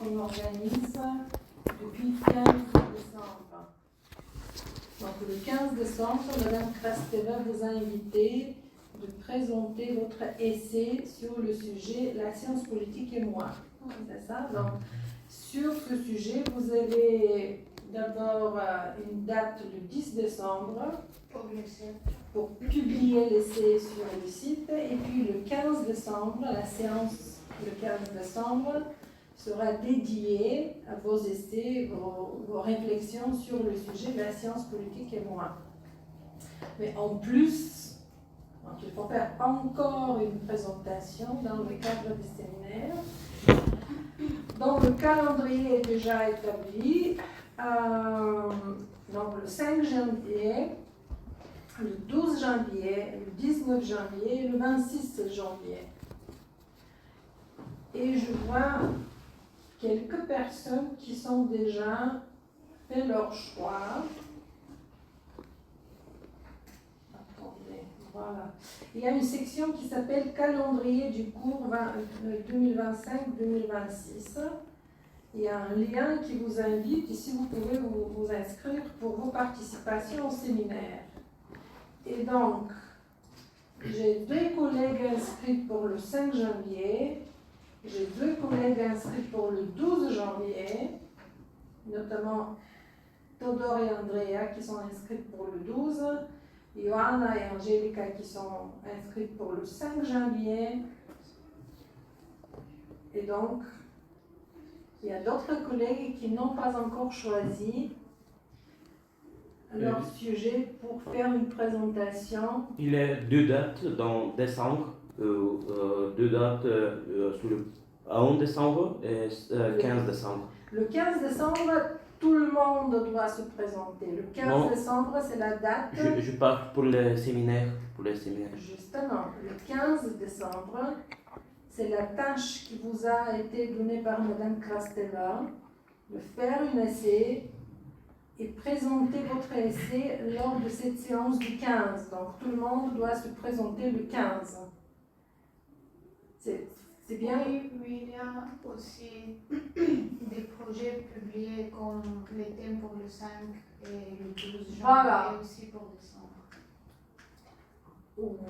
qu'on organise depuis 15 décembre. Donc le 15 décembre, Madame Krasteva vous a invité de présenter votre essai sur le sujet La science politique et moi. C'est ça? Donc, sur ce sujet, vous avez d'abord une date le 10 décembre pour publier l'essai sur le site, et puis le 15 décembre, la séance le 15 décembre sera dédiée à vos essais, vos réflexions sur le sujet de la science politique et moi. Mais en plus, donc il faut faire encore une présentation dans le cadre du séminaire. Donc le calendrier est déjà établi. Donc le 5 janvier, le 12 janvier, le 19 janvier et le 26 janvier. Et je vois quelques personnes qui sont déjà fait leur choix. Attendez, voilà. Il y a une section qui s'appelle Calendrier du cours 2025-2026. Il y a un lien qui vous invite, ici vous pouvez vous inscrire pour vos participations au séminaire. Et donc, j'ai 2 collègues inscrits pour le 5 janvier, j'ai 2 collègues inscrits pour le 12 janvier, notamment Todor et Andrea qui sont inscrits pour le 12, Johanna et Angelica qui sont inscrites pour le 5 janvier. Et donc, il y a d'autres collègues qui n'ont pas encore choisi leur sujet pour faire une présentation. Il y a 2 dates dans décembre, 2 dates sur le 1 décembre et 15 décembre. Le 15 décembre, tout le monde doit se présenter. Le 15 décembre, c'est la date. Je parle pour les séminaires. Justement, le 15 décembre, c'est la tâche qui vous a été donnée par Madame Krasteva, de faire un essai et présenter votre essai lors de cette séance du 15. Donc tout le monde doit se présenter le 15. C'est bien? Oui, il y a aussi des projets publiés comme les thèmes pour le 5 et le 12 janvier, voilà. Et aussi pour décembre.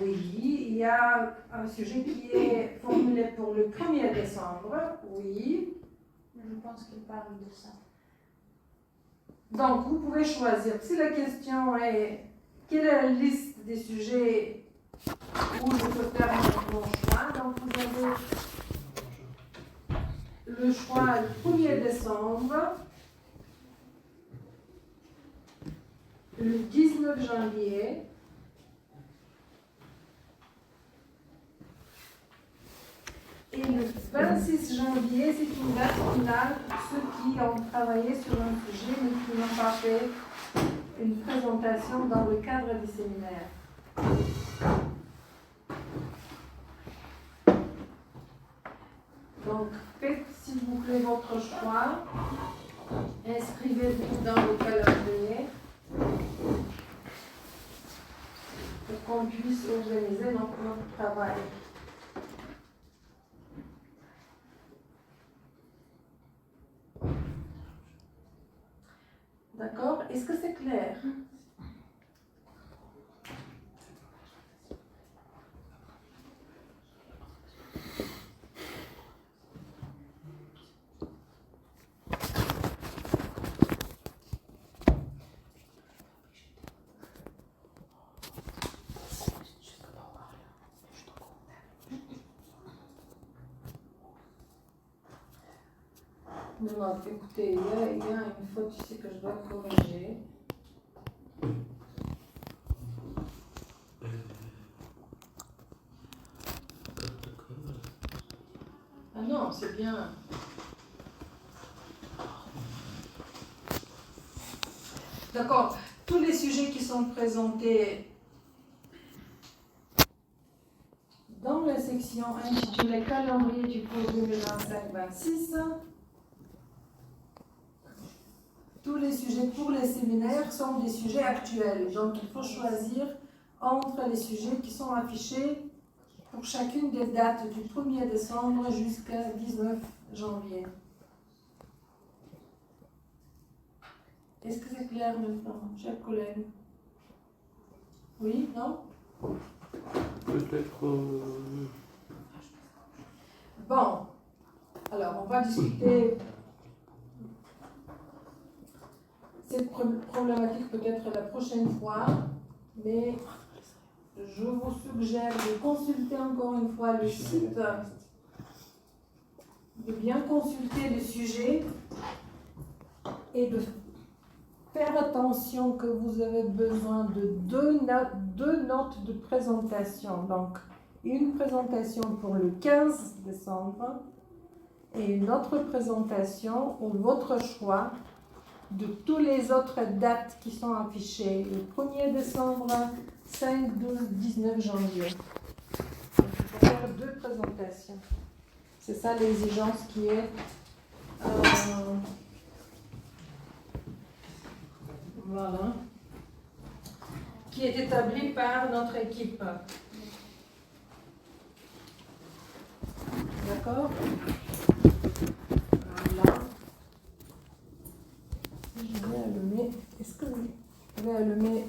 Oui, il y a un sujet qui est formulé pour le 1er décembre, oui. Je pense qu'il parle de ça. Donc, vous pouvez choisir. Si la question est quelle est la liste des sujets où je peux faire mon choix, donc vous avez le choix le 1er décembre, le 19 janvier, et le 26 janvier, c'est une date finale pour ceux qui ont travaillé sur un sujet mais qui n'ont pas fait une présentation dans le cadre du séminaire. Donc, faites s'il vous plaît votre choix. Inscrivez-vous dans le calendrier pour qu'on puisse organiser notre travail. D'accord? Est-ce que c'est clair? Non, écoutez, il y a une faute ici que je dois corriger. Ah non, c'est bien. D'accord. Tous les sujets qui sont présentés dans la section intitulée Calendrier du cours 2025-26, tous les sujets pour les séminaires sont des sujets actuels. Donc il faut choisir entre les sujets qui sont affichés pour chacune des dates du 1er décembre jusqu'à 19 janvier. Est-ce que c'est clair maintenant, chers collègues? Oui, non? Peut-être. Bon, alors on va discuter cette problématique peut-être la prochaine fois, mais je vous suggère de consulter encore une fois le site, de bien consulter le sujet et de faire attention que vous avez besoin de deux notes de présentation. Donc, une présentation pour le 15 décembre et une autre présentation au votre choix de toutes les autres dates qui sont affichées. Le 1er décembre, 5, 12, 19 janvier. Donc, il faut faire deux présentations. C'est ça l'exigence qui est... voilà. Qui est établie par notre équipe. D'accord? Voilà. Je vais allumer. Est-ce que vous pouvez allumer?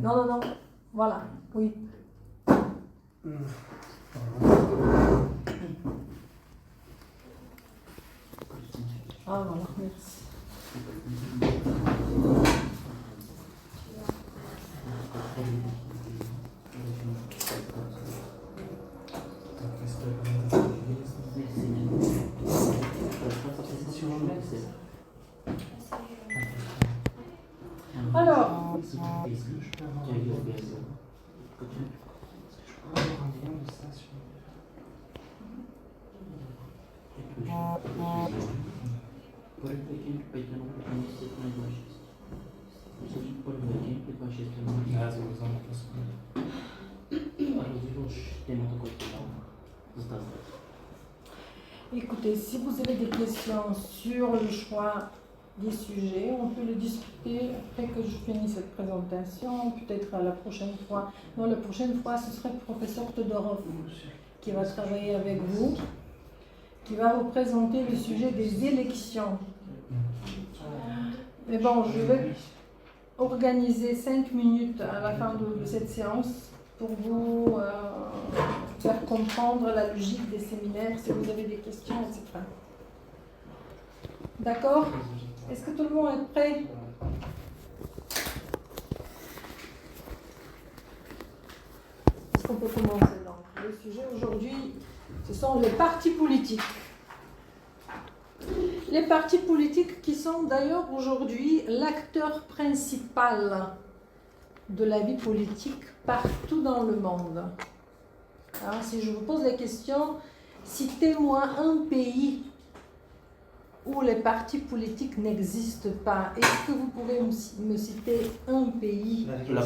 Non, non, non. Voilà. Oui. Ah, voilà. Merci. Alors, écoutez, si vous avez des questions sur le choix des sujets, on peut le discuter après que je finis cette présentation, peut-être à la prochaine fois. Non, la prochaine fois, ce serait le professeur Todorov qui va travailler avec vous, qui va vous présenter le sujet des élections. Mais bon, je vais organiser 5 minutes à la fin de cette séance pour vous faire comprendre la logique des séminaires, si vous avez des questions, etc. D'accord? Est-ce que tout le monde est prêt? Est-ce qu'on peut commencer? Donc, le sujet aujourd'hui, ce sont les partis politiques. Les partis politiques qui sont d'ailleurs aujourd'hui l'acteur principal de la vie politique partout dans le monde. Alors, si je vous pose la question, citez-moi un pays où les partis politiques n'existent pas. Est-ce que vous pouvez me citer un pays? La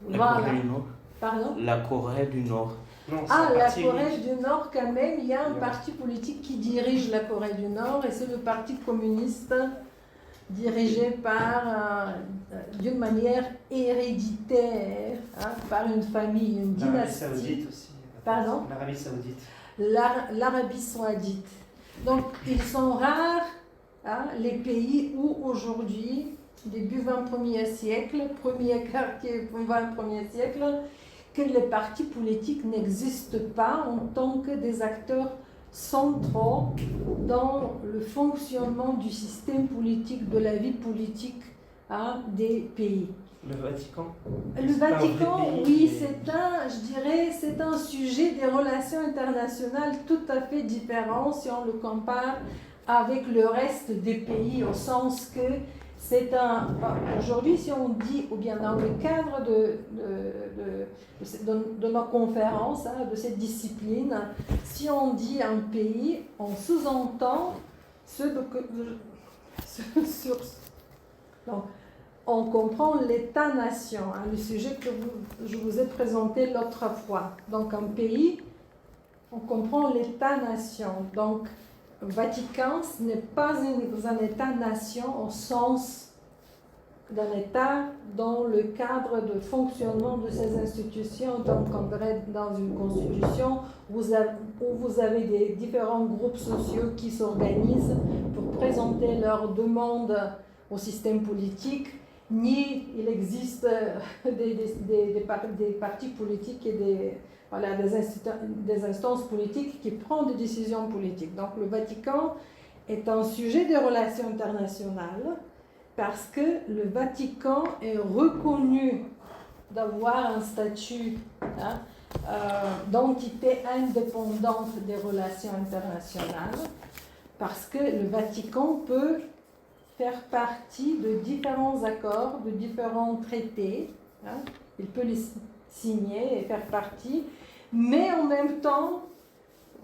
Voilà. Corée du Nord. Pardon? La Corée du Nord. Non, Ah, la Corée du Nord, quand même, il y a un parti politique qui dirige la Corée du Nord et c'est le Parti communiste dirigé par, d'une manière héréditaire, hein, par une famille, une l'Arabie dynastie. Saoudite aussi. Pardon? L'Arabie Saoudite. L'Arabie Saoudite. Donc, ils sont rares, hein, les pays où aujourd'hui, début 21e siècle, premier quartier 21e siècle, que les partis politiques n'existent pas en tant que des acteurs centraux dans le fonctionnement du système politique, de la vie politique, hein, des pays. Le Vatican. Le C'est pas un vrai Vatican, pays, oui, mais- je dirais, c'est un sujet des relations internationales tout à fait différent si on le compare avec le reste des pays, au sens que c'est un... Aujourd'hui, si on dit, ou bien dans le cadre de nos conférences, hein, de cette discipline, si on dit un pays, on sous-entend donc, on comprend l'État-nation, hein, le sujet que je vous ai présenté l'autre fois. Donc, un pays, on comprend l'État-nation. Donc, Vatican, ce n'est pas un État-nation au sens d'un État dans le cadre de fonctionnement de ces institutions, donc encadrées dans une constitution où vous avez des différents groupes sociaux qui s'organisent pour présenter leurs demandes au système politique, ni il existe des partis politiques et des instances politiques qui prennent des décisions politiques. Donc le Vatican est un sujet des relations internationales parce que le Vatican est reconnu d'avoir un statut d'entité indépendante des relations internationales, parce que le Vatican peut faire partie de différents accords, de différents traités. Il peut les signer et faire partie, mais en même temps,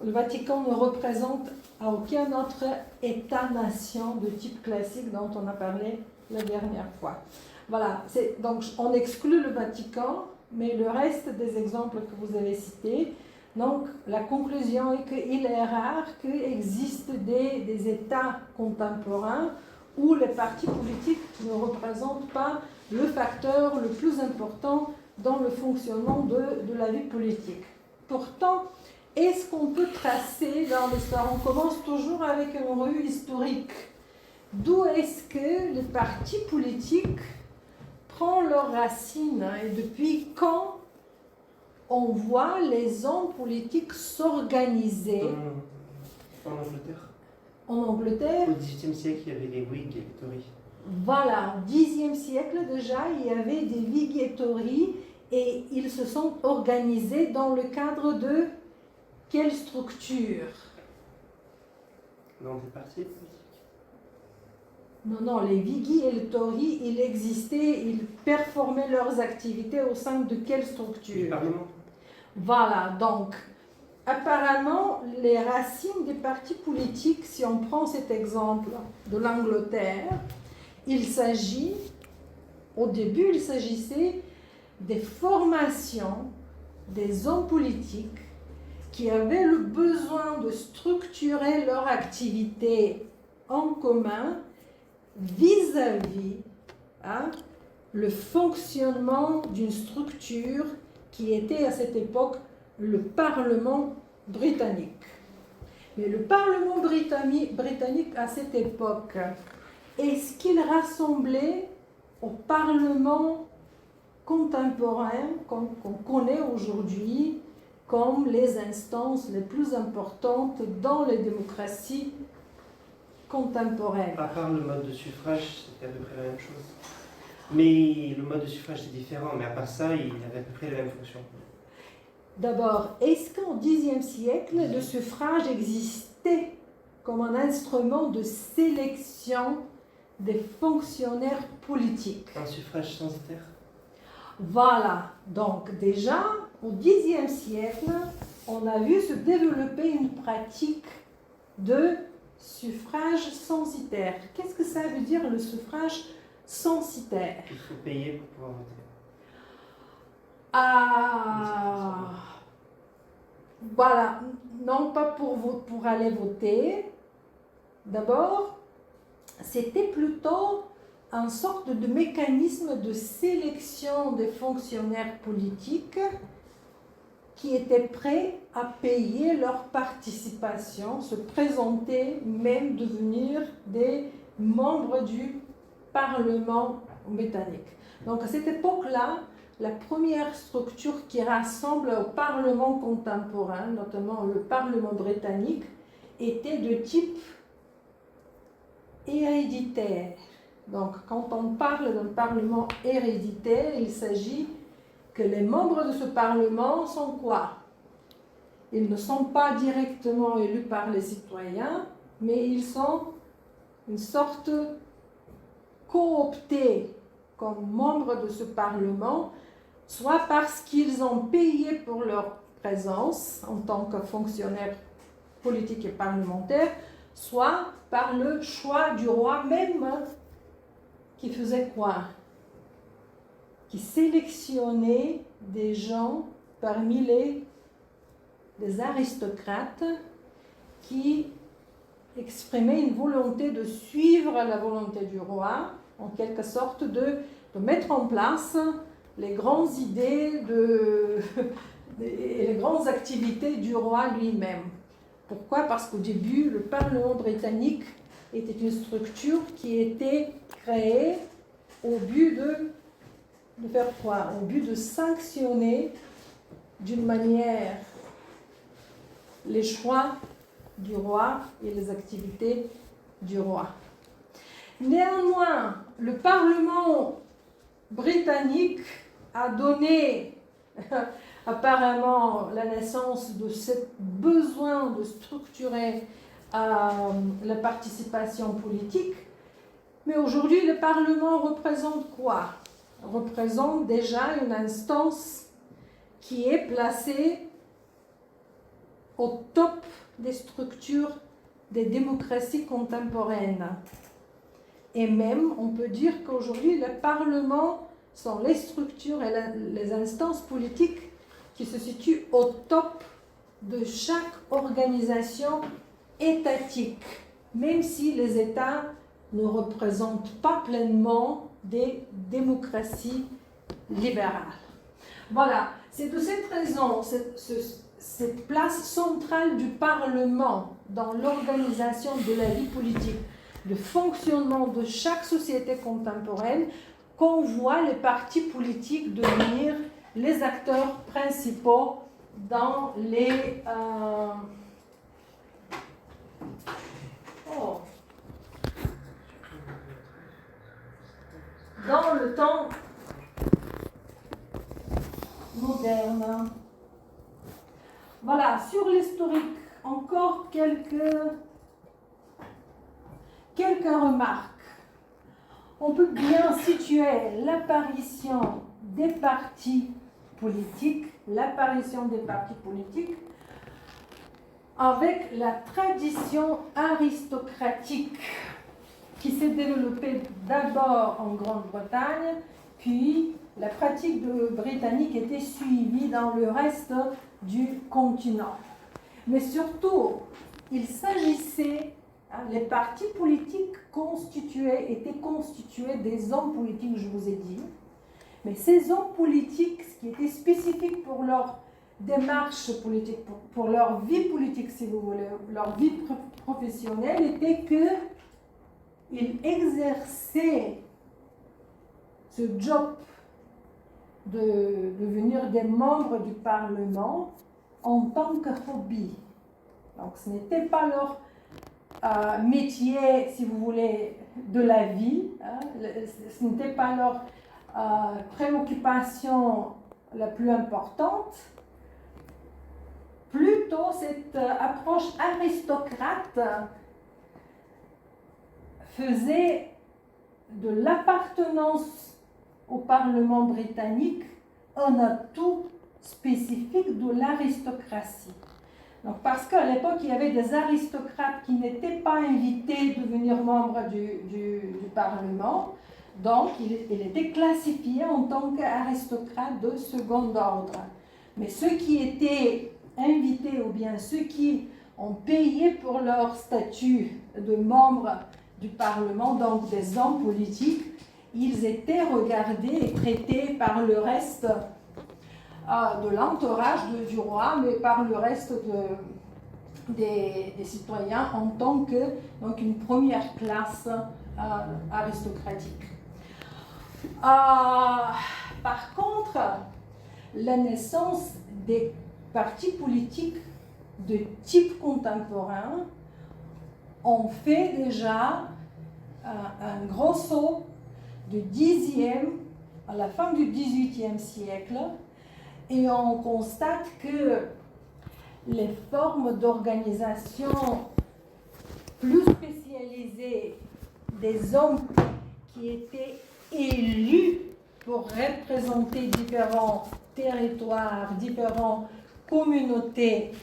le Vatican ne représente aucun autre État-nation de type classique dont on a parlé la dernière fois. Voilà, donc on exclut le Vatican, mais le reste des exemples que vous avez cités, donc la conclusion est qu'il est rare qu'il existe des États contemporains où les partis politiques ne représentent pas le facteur le plus important dans le fonctionnement de la vie politique. Pourtant, est-ce qu'on peut tracer dans l'histoire? On commence toujours avec une revue historique. D'où est-ce que les partis politiques prennent leurs racines et depuis quand on voit les hommes politiques s'organiser? En Angleterre. En Angleterre? Au XVIIIe siècle, il y avait les Whigs et les Tories. Voilà, au Xe siècle déjà, il y avait des Whigs et Tories et ils se sont organisés dans le cadre de quelle structure? Dans des partis politiques. Non, les Whigs et les Tories, ils existaient, ils performaient leurs activités au sein de quelle structure? Du Parlement. Voilà, donc, apparemment, les racines des partis politiques, si on prend cet exemple de l'Angleterre, au début, il s'agissait des formations des hommes politiques qui avaient le besoin de structurer leur activité en commun vis-à-vis le fonctionnement d'une structure qui était à cette époque le Parlement britannique. Mais le Parlement britannique à cette époque, est-ce qu'il rassemblait au Parlement contemporain qu'on connaît aujourd'hui comme les instances les plus importantes dans les démocraties contemporaines? À part le mode de suffrage, c'était à peu près la même chose. Mais le mode de suffrage est différent, mais à part ça, il avait à peu près la même fonction. D'abord, est-ce qu'au Xe siècle, le suffrage existait comme un instrument de sélection des fonctionnaires politiques? Un suffrage censitaire? Voilà, donc déjà, au Xe siècle, on a vu se développer une pratique de suffrage censitaire. Qu'est-ce que ça veut dire le suffrage censitaire? Il faut payer pour pouvoir voter. Voilà, non pas pour aller voter. D'abord, c'était plutôt une sorte de mécanisme de sélection des fonctionnaires politiques qui étaient prêts à payer leur participation, se présenter, même devenir des membres du Parlement britannique. Donc à cette époque-là, la première structure qui rassemble au Parlement contemporain, notamment le Parlement britannique, était de type héréditaire. Donc, quand on parle d'un Parlement héréditaire, il s'agit que les membres de ce Parlement sont quoi? Ils ne sont pas directement élus par les citoyens, mais ils sont une sorte cooptés comme membres de ce Parlement, soit parce qu'ils ont payé pour leur présence en tant que fonctionnaires politiques et parlementaires, soit par le choix du roi même, qui faisait quoi? Qui sélectionnait des gens parmi les aristocrates qui exprimaient une volonté de suivre la volonté du roi en quelque sorte de mettre en place les grandes idées et les grandes activités du roi lui-même. Pourquoi? Parce qu'au début, le Parlement britannique était une structure qui était créée au but de faire quoi? Au but de sanctionner d'une manière les choix du roi et les activités du roi. Néanmoins, le Parlement britannique a donné apparemment la naissance de ce besoin de structurer la participation politique. Mais aujourd'hui, le Parlement représente quoi? Représente déjà une instance qui est placée au top des structures des démocraties contemporaines. Et même, on peut dire qu'aujourd'hui, le Parlement sont les structures et les instances politiques qui se situent au top de chaque organisation étatique, même si les États ne représentent pas pleinement des démocraties libérales. Voilà, c'est de cette raison, cette place centrale du Parlement dans l'organisation de la vie politique, le fonctionnement de chaque société contemporaine, qu'on voit les partis politiques devenir les acteurs principaux dans les... dans le temps moderne. Voilà, sur l'historique, encore quelques remarques. On peut bien situer l'apparition des partis politiques avec la tradition aristocratique qui s'est développée d'abord en Grande-Bretagne, puis la pratique britannique était suivie dans le reste du continent. Mais surtout, il s'agissait, les partis politiques étaient constitués des hommes politiques, je vous ai dit, mais ces hommes politiques, ce qui était spécifique pour leur démarche politique, pour leur vie politique, si vous voulez, leur vie professionnelle, était qu'ils exerçaient ce job de devenir des membres du Parlement en tant que hobby. Donc ce n'était pas leur métier, si vous voulez, de la vie, hein. Ce n'était pas leur préoccupation la plus importante. Plutôt cette approche aristocrate faisait de l'appartenance au Parlement britannique un atout spécifique de l'aristocratie. Donc, parce qu'à l'époque, il y avait des aristocrates qui n'étaient pas invités de devenir membres du Parlement, donc il était classifié en tant qu'aristocrate de second ordre. Mais ceux qui étaient invités, ou bien ceux qui ont payé pour leur statut de membre du Parlement, donc des hommes politiques, ils étaient regardés et traités par le reste de l'entourage du roi, mais par le reste des citoyens en tant que donc une première classe aristocratique. Par contre, la naissance des partis politiques de type contemporain ont fait déjà un gros saut du 10e à la fin du 18e siècle, et on constate que les formes d'organisation plus spécialisées des hommes qui étaient élus pour représenter différents territoires, différentes communautés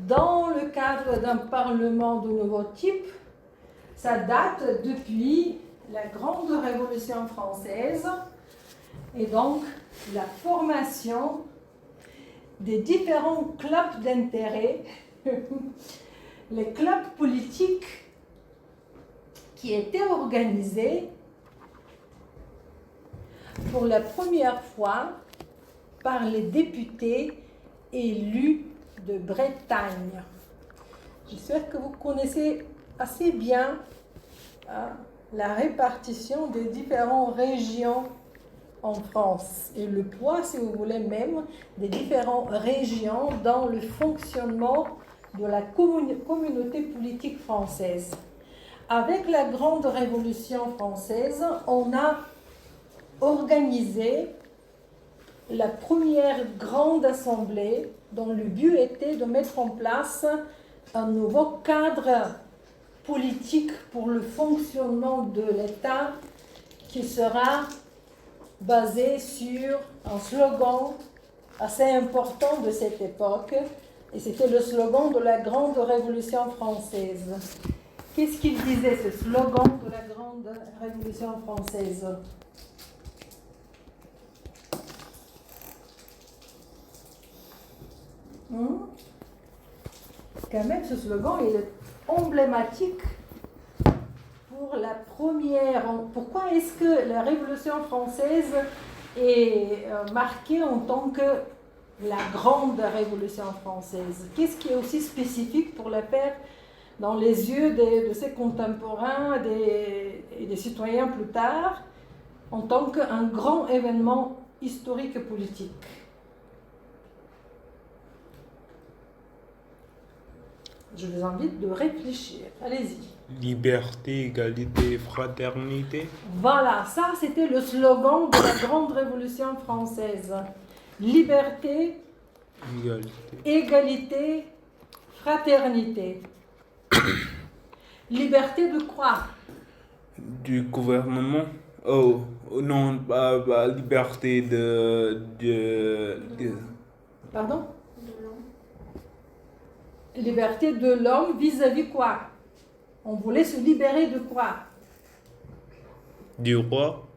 dans le cadre d'un parlement de nouveau type, ça date depuis la Grande Révolution française, et donc la formation des différents clubs d'intérêt, les clubs politiques qui étaient organisés pour la première fois par les députés élus de Bretagne. J'espère que vous connaissez assez bien la répartition des différentes régions en France et le poids, si vous voulez, même des différentes régions dans le fonctionnement de la communauté politique française. Avec la Grande Révolution française, on a organisé la première grande assemblée dont le but était de mettre en place un nouveau cadre politique pour le fonctionnement de l'État qui sera basé sur un slogan assez important de cette époque, et c'était le slogan de la Grande Révolution française. Qu'est-ce qu'il disait, ce slogan de la Grande Révolution française? Quand même, ce slogan, il est emblématique pour la première. Pourquoi est-ce que la Révolution française est marquée en tant que la Grande Révolution française? Qu'est-ce qui est aussi spécifique pour la faire dans les yeux de ses contemporains et des citoyens plus tard, en tant qu'un grand événement historique et politique? Je vous invite de réfléchir. Allez-y. Liberté, égalité, fraternité. Voilà, ça c'était le slogan de la Grande Révolution française. Liberté, égalité, fraternité. Liberté de quoi? Du gouvernement. Oh, non, liberté Pardon? Liberté de l'homme vis-à-vis quoi? On voulait se libérer de quoi? Du roi.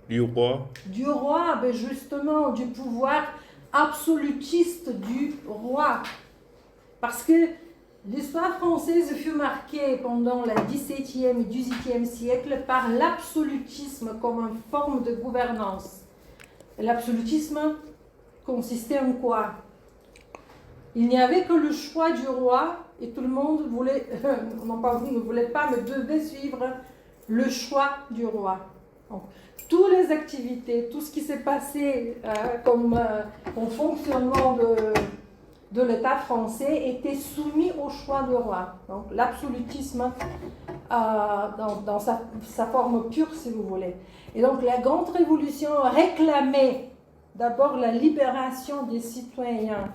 Du roi. Du roi, ben justement, du pouvoir absolutiste du roi. Parce que l'histoire française fut marquée pendant le XVIIe et XVIIIe siècle par l'absolutisme comme une forme de gouvernance. L'absolutisme consistait en quoi? Il n'y avait que le choix du roi et tout le monde voulait, ne voulait pas, mais devait suivre le choix du roi. Donc, toutes les activités, tout ce qui s'est passé comme fonctionnement de l'État français était soumis au choix du roi. Donc l'absolutisme dans sa forme pure, si vous voulez. Et donc la Grande Révolution réclamait d'abord la libération des citoyens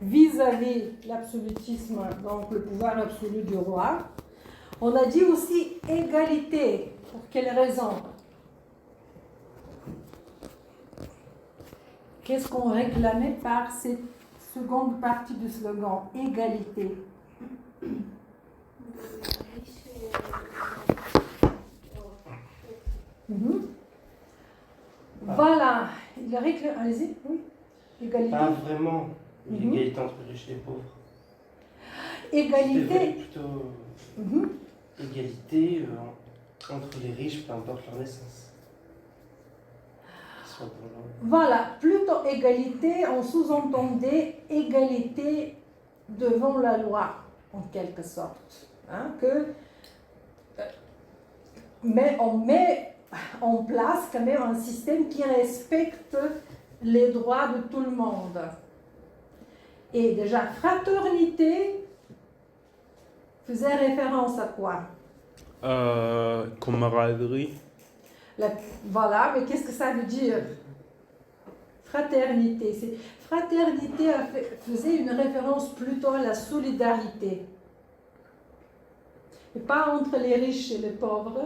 vis-à-vis l'absolutisme, donc le pouvoir absolu du roi. On a dit aussi égalité. Pour quelle raison? Qu'est-ce qu'on réclamait par cette seconde partie du slogan? Égalité. Voilà. Allez-y, oui. Égalité. Pas vraiment l'égalité entre les riches et les pauvres. Égalité. Plutôt égalité entre les riches, peu importe leur naissance. Voilà, plutôt égalité, on sous-entendait égalité devant la loi, en quelque sorte. Mais on met en place quand même un système qui respecte les droits de tout le monde. Et déjà, fraternité faisait référence à quoi? Camaraderie. Voilà, mais qu'est-ce que ça veut dire? Fraternité. Fraternité faisait une référence plutôt à la solidarité. Et pas entre les riches et les pauvres.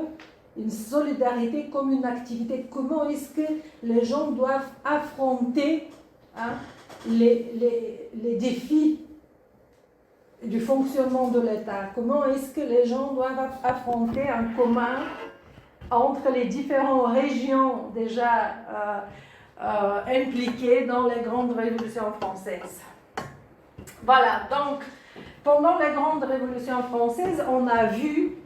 Une solidarité comme une activité. Comment est-ce que les gens doivent affronter les défis du fonctionnement de l'État? Comment est-ce que les gens doivent affronter en commun entre les différentes régions déjà impliquées dans les grandes révolutions françaises? Voilà, donc pendant la Grande Révolution française, on a vu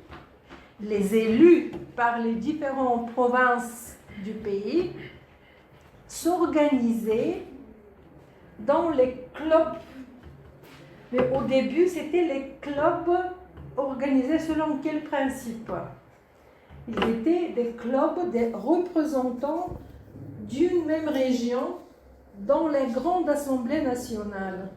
les élus par les différentes provinces du pays s'organisaient dans les clubs. Mais au début, c'était les clubs organisés selon quel principe? Ils étaient des clubs des représentants d'une même région dans les grandes assemblées nationales.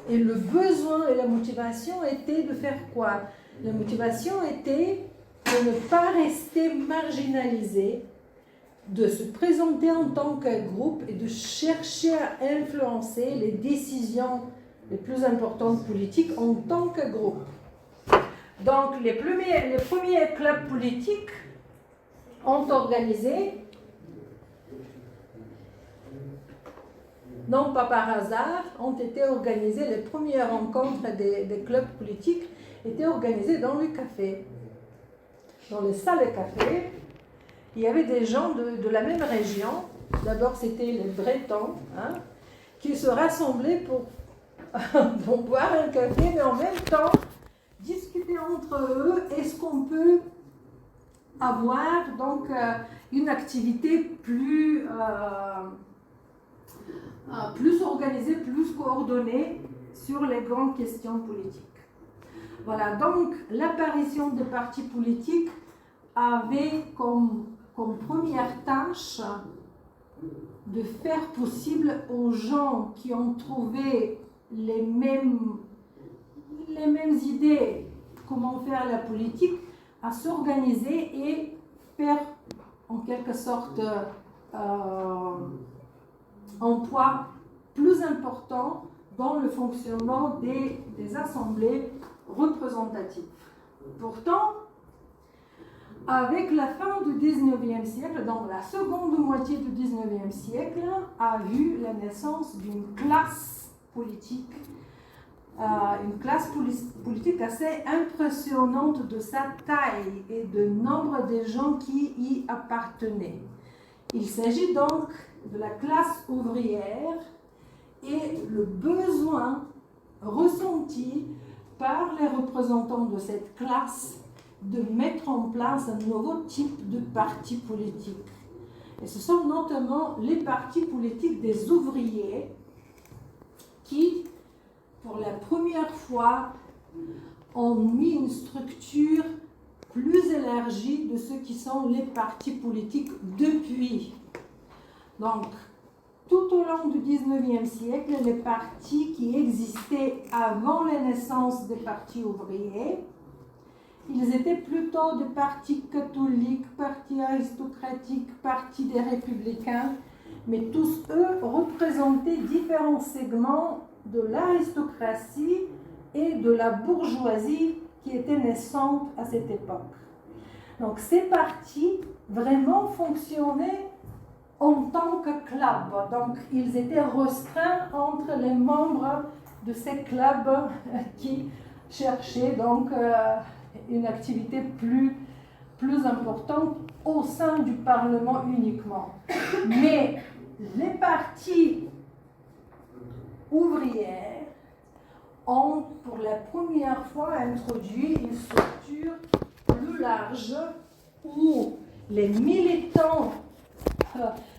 Et le besoin et la motivation étaient de faire quoi? La motivation était de ne pas rester marginalisé, de se présenter en tant que groupe et de chercher à influencer les décisions les plus importantes politiques en tant que groupe. Donc les premiers clubs politiques ont organisé, non pas par hasard, ont été organisées, les premières rencontres des clubs politiques étaient organisées dans le café. Dans les salles de café, il y avait des gens de la même région. D'abord, c'était les Bretons, qui se rassemblaient pour boire un café, mais en même temps, discuter entre eux, est-ce qu'on peut avoir donc une activité plus organisée, plus coordonnée sur les grandes questions politiques. Voilà, donc l'apparition des partis politiques avait comme première tâche de faire possible aux gens qui ont trouvé les mêmes idées, comment faire la politique, à s'organiser et faire en quelque sorte un poids plus important dans le fonctionnement des assemblées représentatives. Pourtant, avec la fin du 19e siècle, dans la seconde moitié du 19e siècle, a vu la naissance d'une classe politique, assez impressionnante de sa taille et de nombre de gens qui y appartenaient. Il s'agit donc de la classe ouvrière et le besoin ressenti par les représentants de cette classe de mettre en place un nouveau type de parti politique. Et ce sont notamment les partis politiques des ouvriers qui, pour la première fois, ont mis une structure plus élargie de ce qui sont les partis politiques depuis. Donc, tout au long du 19e siècle, les partis qui existaient avant la naissance des partis ouvriers, ils étaient plutôt des partis catholiques, partis aristocratiques, partis des républicains, mais tous eux représentaient différents segments de l'aristocratie et de la bourgeoisie qui étaient naissantes à cette époque. Donc ces partis vraiment fonctionnaient en tant que club. Donc ils étaient restreints entre les membres de ces clubs qui cherchaient donc une activité plus importante au sein du Parlement uniquement. Mais les partis ouvrières ont pour la première fois introduit une structure plus large où les militants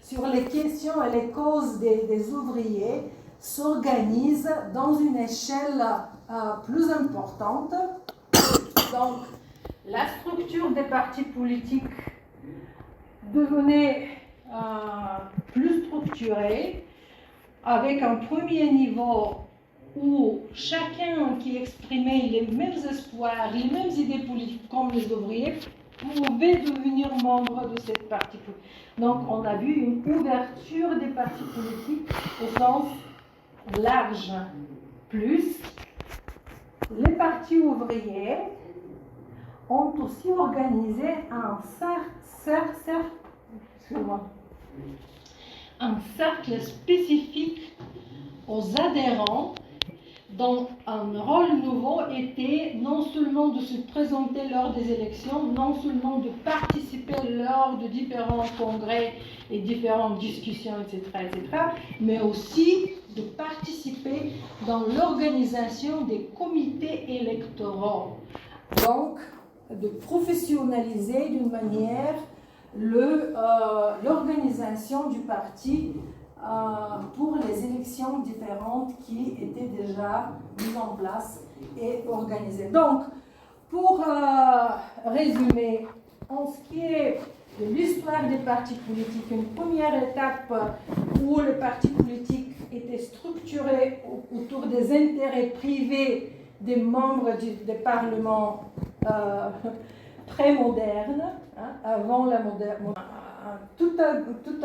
sur les questions et les causes des ouvriers s'organisent dans une échelle plus importante. Donc, la structure des partis politiques devenait plus structurée, avec un premier niveau où chacun qui exprimait les mêmes espoirs, les mêmes idées politiques comme les ouvriers, pouvait devenir membre de cette parti politique. Donc, on a vu une ouverture des partis politiques au sens large. Plus, les partis ouvriers ont aussi organisé un cercle spécifique aux adhérents dont un rôle nouveau était non seulement de se présenter lors des élections, non seulement de participer lors de différents congrès et différentes discussions, etc., mais aussi de participer dans l'organisation des comités électoraux. Donc, de professionnaliser d'une manière l'organisation du parti pour les élections différentes qui étaient déjà mises en place et organisées. Donc, pour résumer, en ce qui est de l'histoire des partis politiques, une première étape où le parti politique était structuré autour des intérêts privés des membres des parlements très modernes, hein, avant la moderne. Tout à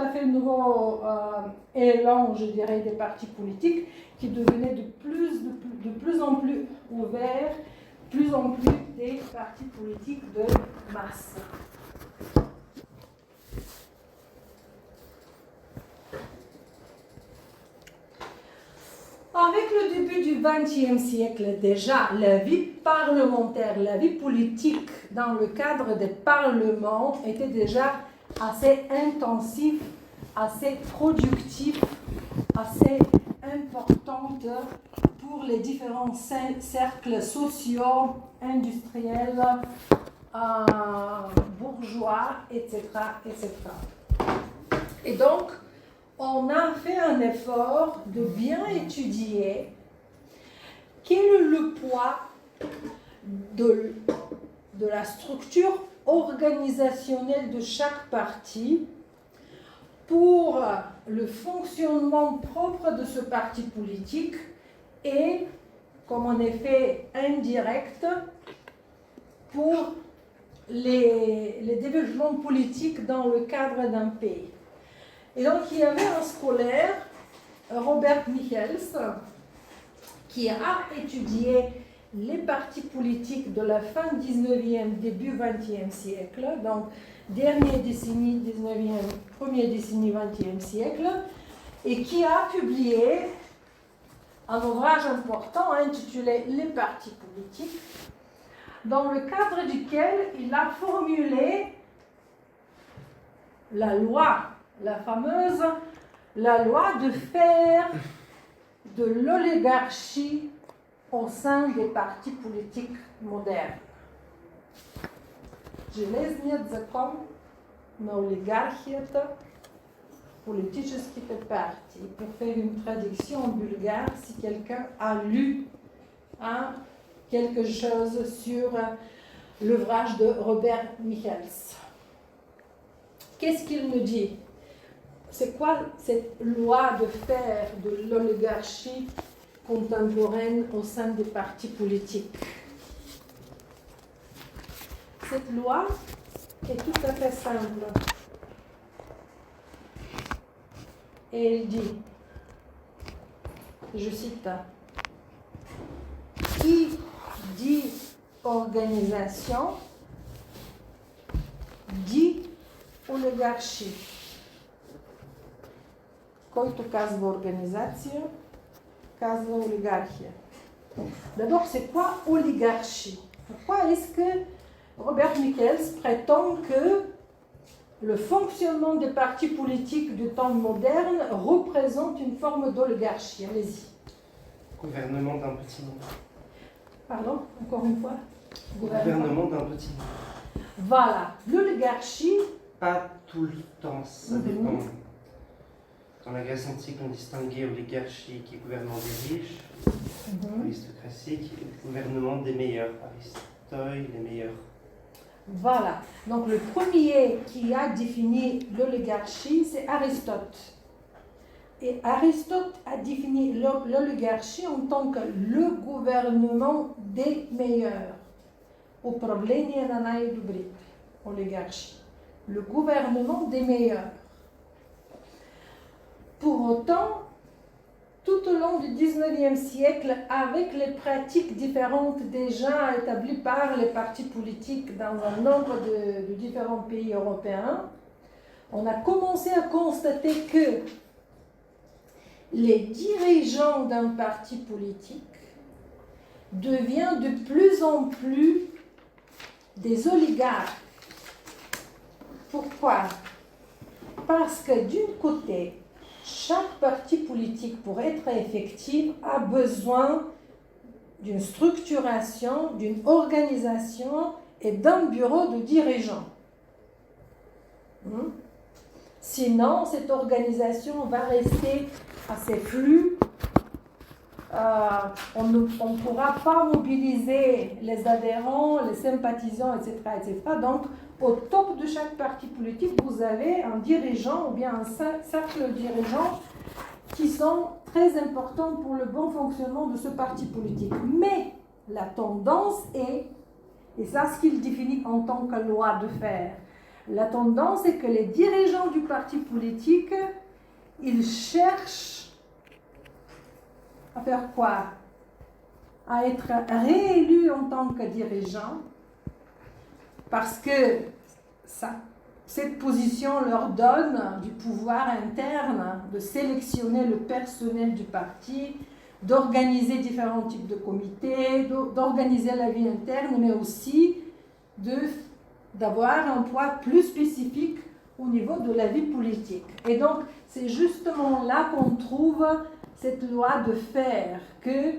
fait nouveau élan, je dirais, des partis politiques qui devenaient de plus en plus ouverts, plus en plus des partis politiques de masse. Avec le début du XXe siècle, déjà, la vie parlementaire, la vie politique dans le cadre des parlements était déjà assez intensif, assez productif, assez importante pour les différents cercles sociaux, industriels, bourgeois, etc., etc. Et donc, on a fait un effort de bien étudier quel est le poids de la structure organisationnelle de chaque parti pour le fonctionnement propre de ce parti politique et, comme un effet indirect, pour les développements politiques dans le cadre d'un pays. Et donc, il y avait un scolaire, Robert Michels, qui a étudié les partis politiques de la fin 19e, début 20e siècle, donc dernière décennie 19e, première décennie 20e siècle, et qui a publié un ouvrage important intitulé « Les partis politiques », dans le cadre duquel il a formulé la loi, la fameuse la loi de faire de l'oligarchie au sein des partis politiques modernes. Железният закон на олигархията в политическите партии. Pour faire une traduction en bulgare, si quelqu'un a lu quelque chose sur l'ouvrage de Robert Michels. Qu'est-ce qu'il nous dit? C'est quoi cette loi de faire de l'oligarchie contemporaine au sein des partis politiques? Cette loi est tout à fait simple. Et elle dit, je cite, qui dit organisation dit олигаршия. Който казва организация, казва олигархия. D'abord, c'est quoi oligarchie? Pourquoi est-ce que Robert Michels prétend que le fonctionnement des partis politiques du temps moderne représente une forme d'oligarchie? Allez-y. Gouvernement d'un petit nombre. Pardon, encore une fois. Gouvernement d'un petit nombre. Voilà, l'oligarchie. Pas tout le temps, ça dépend. Dans la Grèce antique, on distinguait oligarchie qui est gouvernement des riches, aristocratie qui est le gouvernement des meilleurs, Aristoï, les meilleurs. Voilà, donc le premier qui a défini l'oligarchie, c'est Aristote. Et Aristote a défini l'oligarchie en tant que le gouvernement des meilleurs. Управление на най-добрите, oligarchie. Le gouvernement des meilleurs. Pour autant, tout au long du XIXe siècle, avec les pratiques différentes déjà établies par les partis politiques dans un nombre de différents pays européens, on a commencé à constater que les dirigeants d'un parti politique deviennent de plus en plus des oligarques. Pourquoi? Parce que d'un côté, chaque parti politique, pour être effectif, a besoin d'une structuration, d'une organisation et d'un bureau de dirigeants. Sinon, cette organisation va rester assez floue. On ne pourra pas mobiliser les adhérents, les sympathisants, etc., etc. Donc, au top de chaque parti politique, vous avez un dirigeant ou bien un cercle dirigeant qui sont très importants pour le bon fonctionnement de ce parti politique. Mais la tendance est, et c'est ce qu'il définit en tant que loi de faire, la tendance est que les dirigeants du parti politique, ils cherchent à faire quoi? À être réélus en tant que dirigeants, parce que cette position leur donne du pouvoir interne de sélectionner le personnel du parti, d'organiser différents types de comités, d'organiser la vie interne, mais aussi d'avoir un poids plus spécifique au niveau de la vie politique. Et donc, c'est justement là qu'on trouve cette loi de faire, que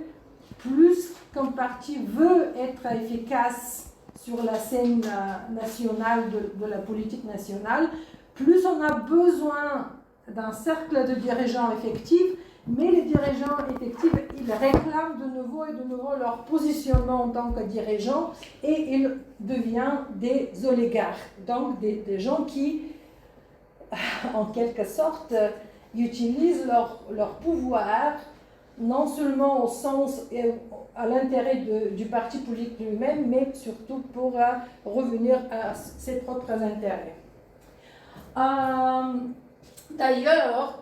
plus qu'un parti veut être efficace sur la scène nationale de la politique nationale, plus on a besoin d'un cercle de dirigeants effectifs, mais les dirigeants effectifs, ils réclament de nouveau et de nouveau leur positionnement en tant que dirigeants et ils deviennent des oligarques, donc des gens qui, en quelque sorte, utilisent leur pouvoir non seulement au sens et à l'intérêt du parti politique lui-même, mais surtout pour revenir à ses propres intérêts. D'ailleurs,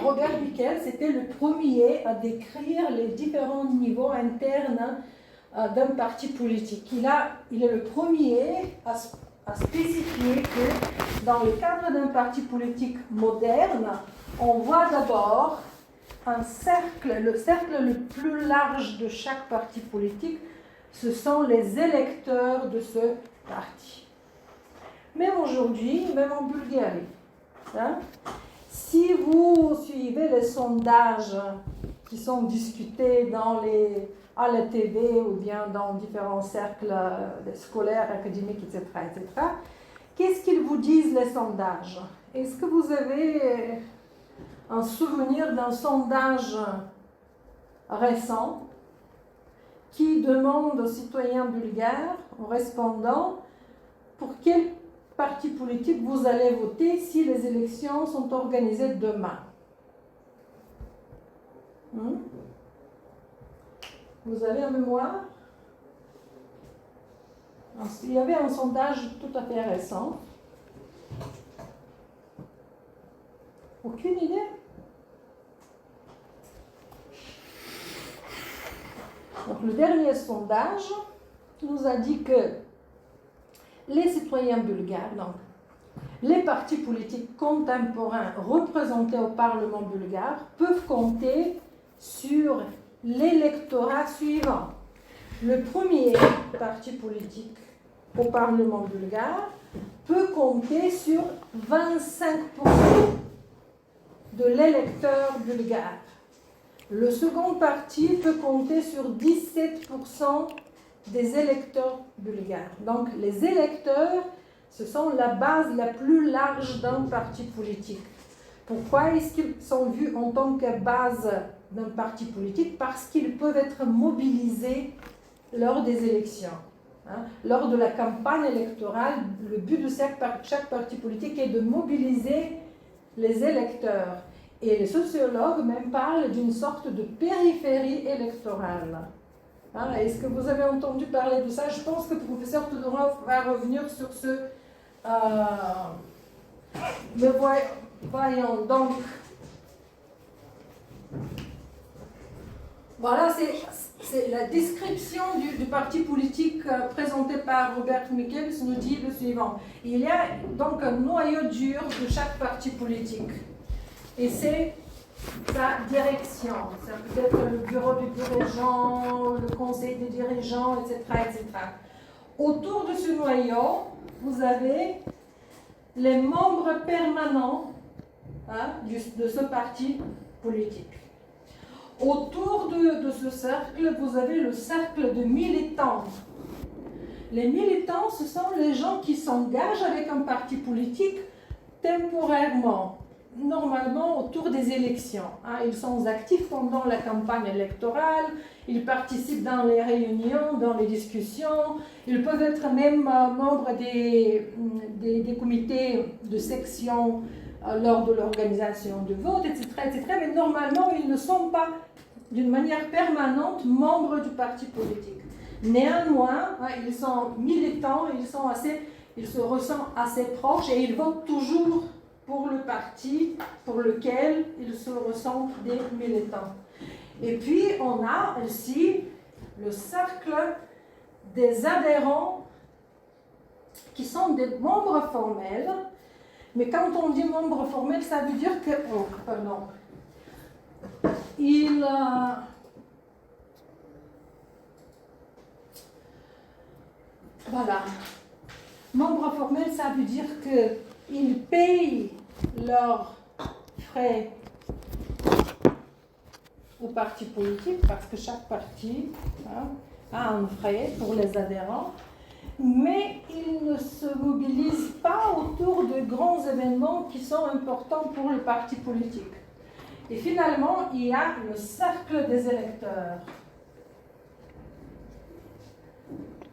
Robert Michel, c'était le premier à décrire les différents niveaux internes d'un parti politique. Il est le premier à spécifier que dans le cadre d'un parti politique moderne, on voit d'abord un cercle, le cercle le plus large de chaque parti politique, ce sont les électeurs de ce parti. Même aujourd'hui, même en Bulgarie, si vous suivez les sondages qui sont discutés à la TV ou bien dans différents cercles scolaires, académiques, etc., qu'est-ce qu'ils vous disent les sondages? Est-ce que vous avez un souvenir d'un sondage récent qui demande aux citoyens bulgares, aux respondants, pour quel parti politique vous allez voter si les élections sont organisées demain? Vous avez en mémoire? Il y avait un sondage tout à fait récent. Aucune idée? Donc, le dernier sondage nous a dit que les citoyens bulgares, donc les partis politiques contemporains représentés au Parlement bulgare, peuvent compter sur l'électorat suivant. Le premier parti politique au Parlement bulgare peut compter sur 25% de l'électeur bulgare. Le second parti peut compter sur 17% des électeurs bulgares. Donc, les électeurs, ce sont la base la plus large d'un parti politique. Pourquoi est-ce qu'ils sont vus en tant que base d'un parti politique? Parce qu'ils peuvent être mobilisés lors des élections. Lors de la campagne électorale, le but de chaque parti politique est de mobiliser les électeurs. Et les sociologues même parlent d'une sorte de périphérie électorale. Est-ce que vous avez entendu parler de ça? Je pense que le professeur Todorov va revenir sur ce... Mais voyons, donc... Voilà, c'est la description du parti politique présenté par Robert Michels nous dit le suivant. Il y a donc un noyau dur de chaque parti politique. Et c'est sa direction. Ça peut être le bureau du dirigeant, le conseil des dirigeants, etc., etc. Autour de ce noyau, vous avez les membres permanents de ce parti politique. Autour de ce cercle, vous avez le cercle de militants. Les militants, ce sont les gens qui s'engagent avec un parti politique temporairement, normalement autour des élections. Ils sont actifs pendant la campagne électorale, ils participent dans les réunions, dans les discussions, ils peuvent être même membres des comités de section lors de l'organisation de vote, etc., etc. Mais normalement, ils ne sont pas d'une manière permanente membres du parti politique. Néanmoins, ils sont militants, ils se ressentent assez proches et ils votent toujours pour le parti pour lequel ils se ressentent des militants. Et puis, on a aussi le cercle des adhérents qui sont des membres formels. Mais quand on dit membres formels, ça veut dire que... Oh, pardon. Voilà. Membres formels, ça veut dire qu'ils payent leurs frais au parti politique, parce que chaque parti a un frais pour les adhérents, mais ils ne se mobilisent pas autour de grands événements qui sont importants pour le parti politique. Et finalement, il y a le cercle des électeurs.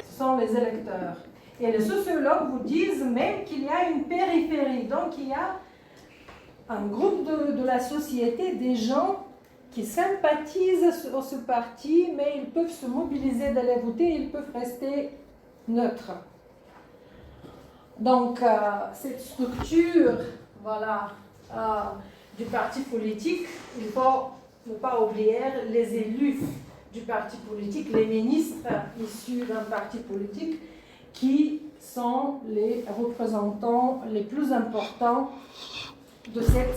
Ce sont les électeurs. Et les sociologues vous disent même qu'il y a une périphérie. Donc, il y a un groupe de la société, des gens qui sympathisent à ce parti, mais ils peuvent se mobiliser d'aller voter, ils peuvent rester neutres. Donc, cette structure, voilà, du parti politique, il faut ne pas oublier les élus du parti politique, les ministres issus d'un parti politique, qui sont les représentants les plus importants de cette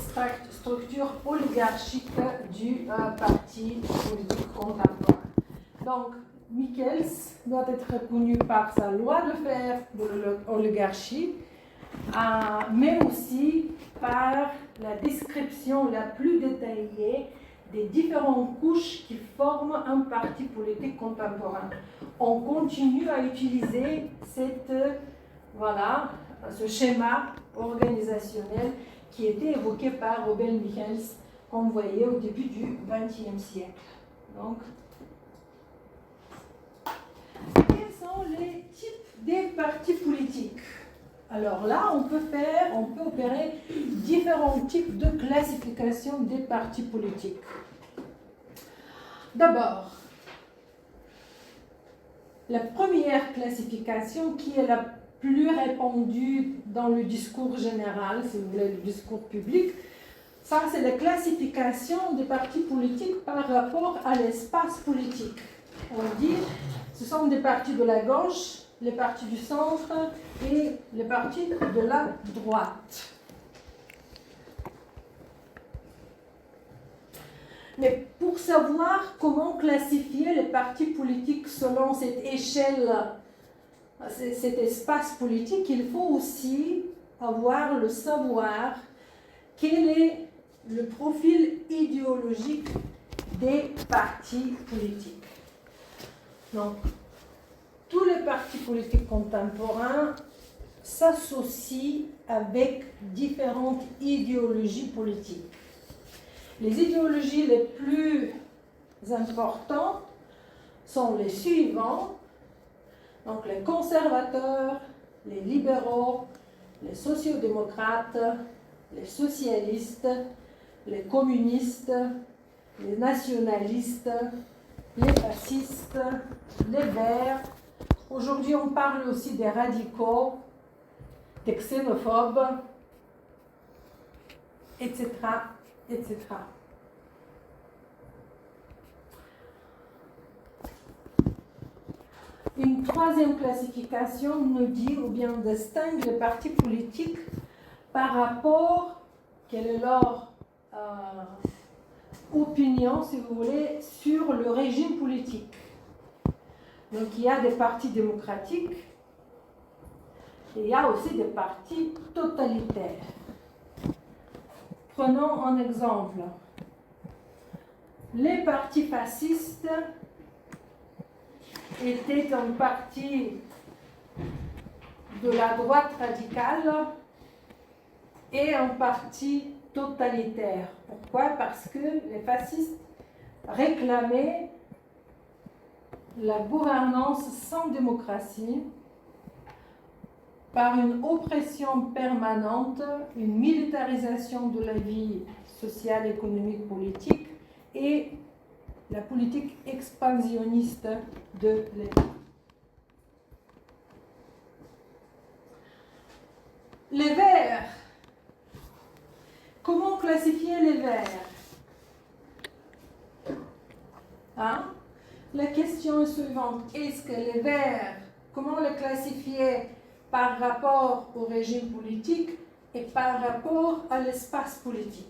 structure oligarchique du parti politique contemporain. Donc, Michels doit être reconnu par sa loi de fer de l'oligarchie, mais aussi par la description la plus détaillée des différentes couches qui forment un parti politique contemporain. On continue à utiliser ce schéma organisationnel qui était évoqué par Robert Michels, qu'on voyait au début du XXe siècle. Donc, quels sont les types des partis politiques? Alors là, on peut opérer différents types de classification des partis politiques. D'abord, la première classification qui est la plus répandue dans le discours général, si vous voulez, le discours public, ça c'est la classification des partis politiques par rapport à l'espace politique. On dit, ce sont des partis de la gauche, les partis du centre et les partis de la droite. Mais pour savoir comment classifier les partis politiques selon cette échelle, cet espace politique, il faut aussi avoir le savoir quel est le profil idéologique des partis politiques. Donc, tous les partis politiques contemporains s'associent avec différentes idéologies politiques. Les idéologies les plus importantes sont les suivants, donc les conservateurs, les libéraux, les sociodémocrates, les socialistes, les communistes, les nationalistes, les fascistes, les verts. Aujourd'hui, on parle aussi des radicaux, des xénophobes, etc., etc. Une troisième classification nous dit ou bien distingue les partis politiques par rapport, quelle est leur opinion, si vous voulez, sur le régime politique. Donc il y a des partis démocratiques et il y a aussi des partis totalitaires. Prenons un exemple. Les partis fascistes étaient un parti de la droite radicale est un parti totalitaire. Pourquoi? Parce que les fascistes réclamaient la gouvernance sans démocratie, par une oppression permanente, une militarisation de la vie sociale, économique, politique et la politique expansionniste de l'État. Les Verts. Comment classifier les Verts? Hein? La question est suivante. Est-ce que les Verts, comment les classifier par rapport au régime politique et par rapport à l'espace politique?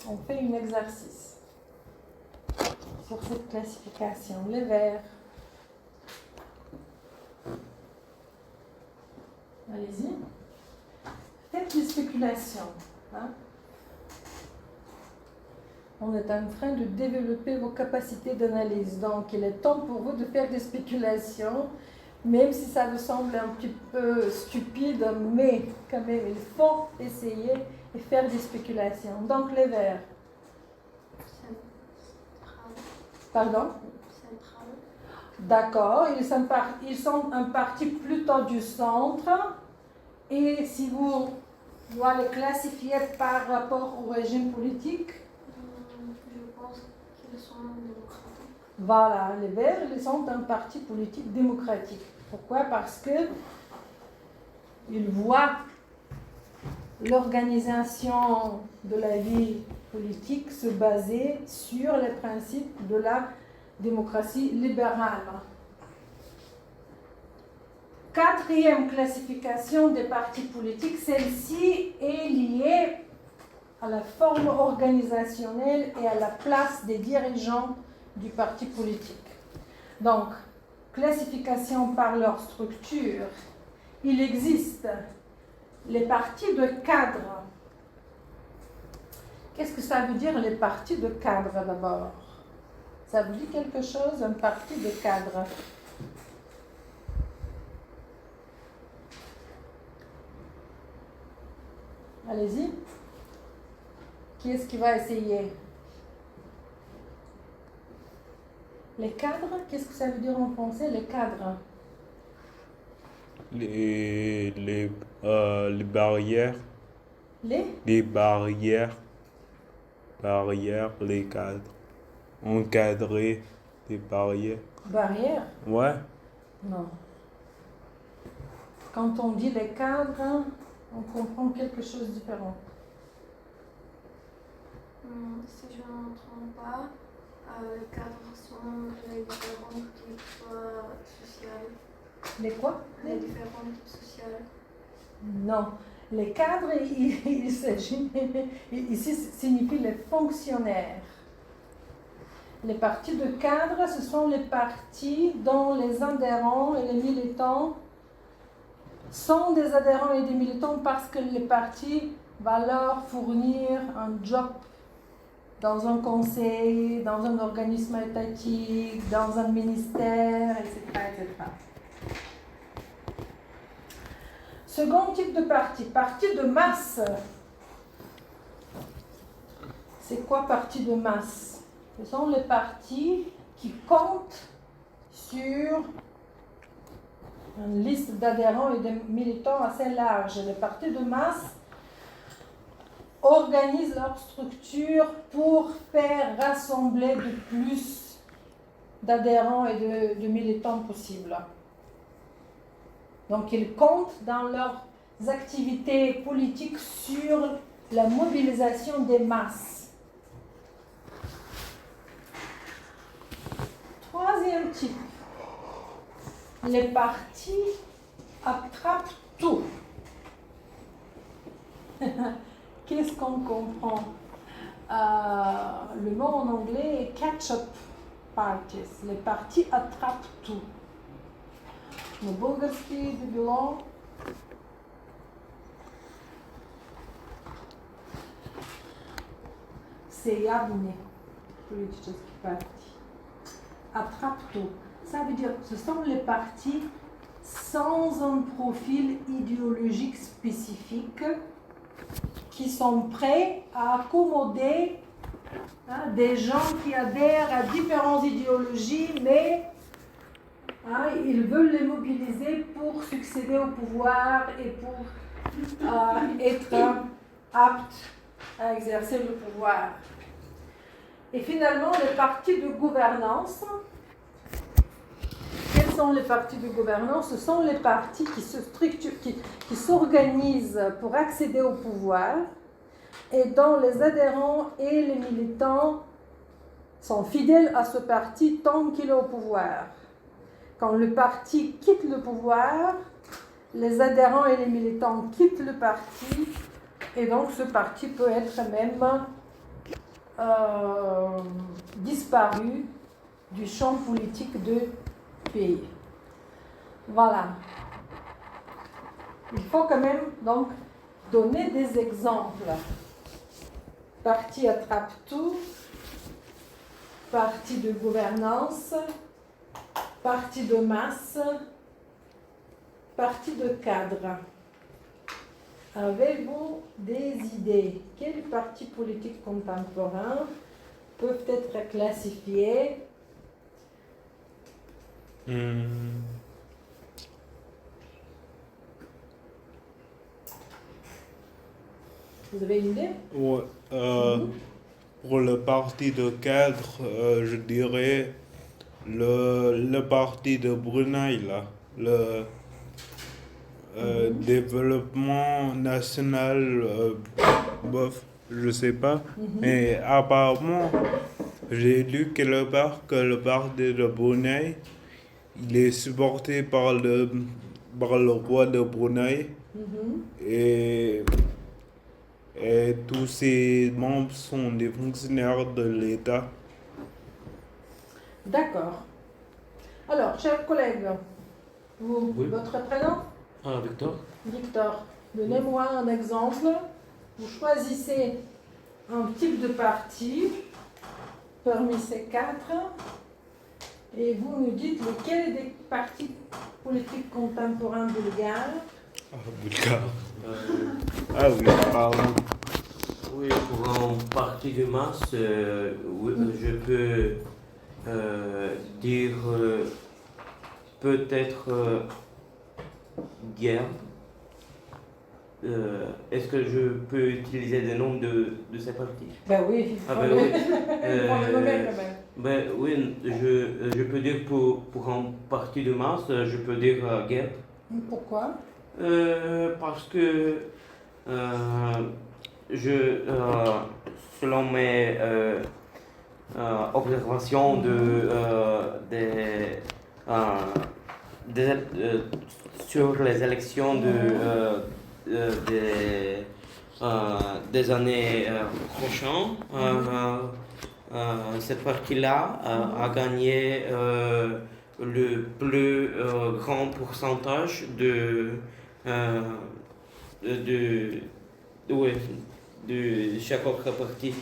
On fait un exercice sur cette classification. Les Verts. Allez-y. Faites des spéculations. Hein? On est en train de développer vos capacités d'analyse. Donc, il est temps pour vous de faire des spéculations, même si ça vous semble un petit peu stupide, mais quand même, il faut essayer et faire des spéculations. Donc, les Verts. Pardon? D'accord, ils sont un parti plutôt du centre. Et si vous doit les classifier par rapport au régime politique? Je pense qu'ils sont démocratiques. Voilà, les Verts, ils sont un parti politique démocratique. Pourquoi? Parce que ils voient l'organisation de la vie politique se baser sur les principes de la démocratie libérale. Quatrième classification des partis politiques, celle-ci est liée à la forme organisationnelle et à la place des dirigeants du parti politique. Donc, classification par leur structure. Il existe les partis de cadre. Qu'est-ce que ça veut dire, les partis de cadre, d'abord? Ça vous dit quelque chose, un parti de cadre? Allez-y. Qui est-ce qui va essayer? Les cadres, qu'est-ce que ça veut dire en français, les cadres? Les barrières. Les barrières. Barrières, les cadres. Encadrer des barrières. Barrières? Ouais. Non. Quand on dit les cadres, on comprend quelque chose de différent. Si je ne me trompe pas, les cadres sont les différents types sociaux. Les quoi? Les différents types sociaux. Non. Les cadres, il s'agit, ici, signifie les fonctionnaires. Les partis de cadres, ce sont les partis dont les adhérents et les militants sont des adhérents et des militants parce que le parti va leur fournir un job dans un conseil, dans un organisme étatique, dans un ministère, etc., etc. Second type de parti de masse. C'est quoi parti de masse? Ce sont les partis qui comptent sur une liste d'adhérents et de militants assez large. Les partis de masse organisent leur structure pour faire rassembler le plus d'adhérents et de militants possible. Donc, ils comptent dans leurs activités politiques sur la mobilisation des masses. Troisième type, les partis attrapent tout. Qu'est-ce qu'on comprend? Le mot en anglais est catch-up parties. Les partis attrapent tout. На български би било всеядни политически партии. Attrape tout. Ça veut dire, ce sont les partis sans un profil idéologique spécifique, qui sont prêts à accommoder des gens qui adhèrent à différentes idéologies, mais ils veulent les mobiliser pour succéder au pouvoir et pour être aptes à exercer le pouvoir. Et finalement, les partis de gouvernance. Quels sont les partis de gouvernance? Ce sont les partis qui se structurent, qui s'organisent pour accéder au pouvoir et dont les adhérents et les militants sont fidèles à ce parti tant qu'il est au pouvoir. Quand le parti quitte le pouvoir, les adhérents et les militants quittent le parti et donc ce parti peut être même disparu du champ politique de pays. Voilà. Il faut quand même donc donner des exemples. Parti attrape-tout, parti de gouvernance, parti de masse, parti de cadre. Avez-vous des idées? Quels partis politiques contemporains peuvent être classifiés? Vous avez une idée? Ouais, pour le parti de cadre, je dirais le parti de Brunei, là, le développement national, bof, je sais pas, mais apparemment, j'ai lu quelque part que le parti de Brunei, il est supporté par le roi de Brunei et tous ses membres sont des fonctionnaires de l'État. D'accord. Alors, chers collègues, vous, Oui. votre prénom? Victor. Victor, donnez-moi un exemple. Vous choisissez un type de parti parmi ces quatre et vous nous dites lequel des partis politiques contemporains bulgares. Bulgare. Ah oui, pardon. Oui, pour un parti de masse, oui, je peux dire peut-être guerre. Est-ce que je peux utiliser le nom de ces partis? Ben oui, Ah ben oui. Pour le nommer quand même. Ben oui, je peux dire pour un parti de masse, je peux dire guerre. Pourquoi? Parce que selon mes observations sur les élections des années prochaines, cette partie-là a gagné le plus grand pourcentage de chaque autre parti.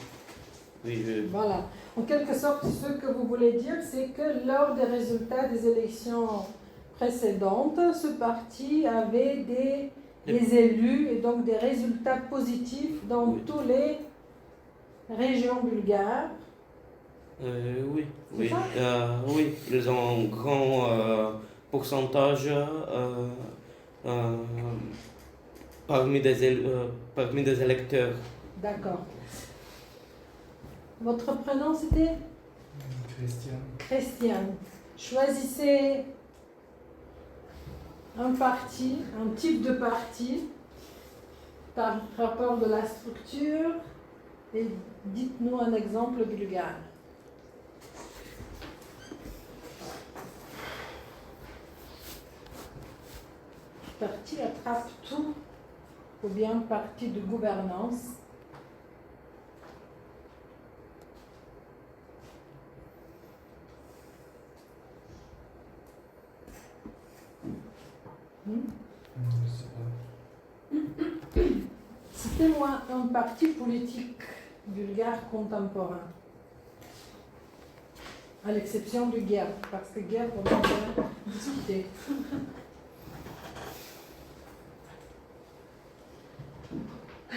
Oui, Voilà. En quelque sorte, ce que vous voulez dire, c'est que lors des résultats des élections précédentes, ce parti avait des élus et donc des résultats positifs dans toutes les régions bulgares. Oui, C'est oui, ça? oui, ils ont un grand pourcentage parmi des électeurs. D'accord. Votre prénom, c'était? Christian. Christiane. Choisissez un parti, un type de parti par rapport de la structure et dites-nous un exemple bulgare. Parti attrape tout ou bien parti de gouvernance. Citez-moi un parti politique bulgare contemporain, à l'exception du guerre, parce que guerre, on va discuter.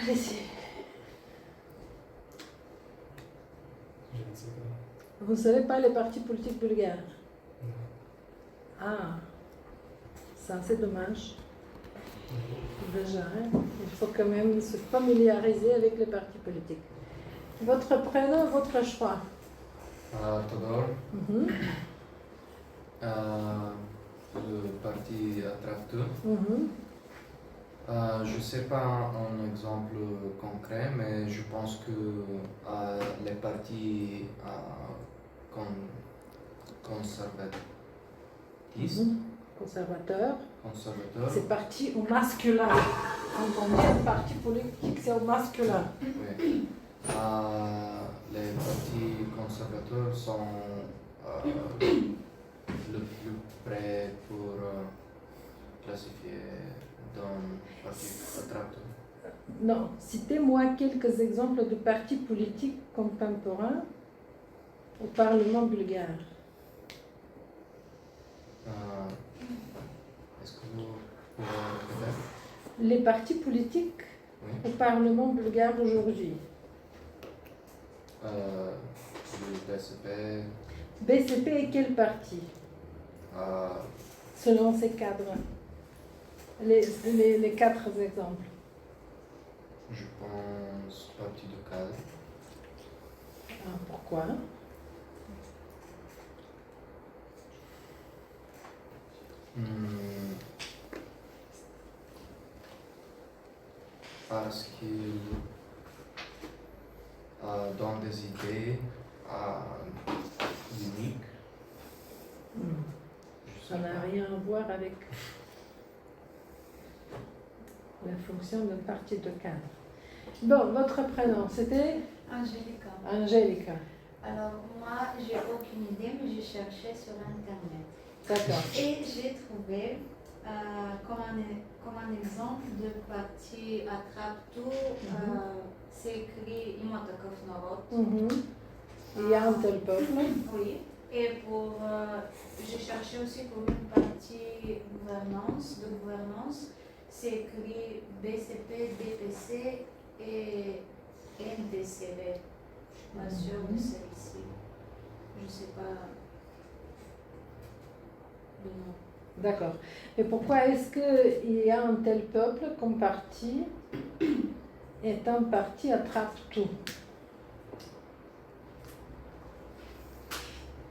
Allez-y. Je ne sais pas. Vous ne savez pas les partis politiques bulgares? Ah, ça c'est dommage. Déjà, hein. Il faut quand même se familiariser avec les partis politiques. Votre prénom, votre choix. Todor, Mhm, le parti Attrapte. mhm. Je ne sais pas un exemple concret, mais je pense que les partis conservatistes, Mhm. Conservateur. conservateurs, C'est parti au masculin. Quand on dit un parti politique, c'est au masculin. oui. Les partis conservateurs sont le plus près pour classifier dans parti Attrapte. Non, citez-moi quelques exemples de partis politiques contemporains au Parlement bulgare. Est-ce que vous pouvez répéter? Les partis politiques Oui. au Parlement bulgare aujourd'hui. Le DCP, BCP est quel parti, selon ces cadres? Les quatre exemples. je pense parti de Cal, Ah, pourquoi? parce qu'il donne des idées uniques. Je Ça sais n'a pas. rien à voir avec la fonction d'un parti de cadre. Bon, votre prénom, c'était Angelica. Angelica. Alors, moi, j'ai aucune idée, mais j'ai cherché sur Internet. D'accord. Et j'ai trouvé comme un exemple de parti Attrapte, c'est écrit Imotakov Narod. Mhm. Il y a un tel peuple. Oui. Et j'ai cherché aussi pour une partie de gouvernance, c'est écrit BCP, DPC et NDCV. Je suis pas sûre de celle-ci. Je ne sais pas le nom. D'accord. Et pourquoi est-ce qu'il y a un tel peuple comme parti est un parti Attrapte?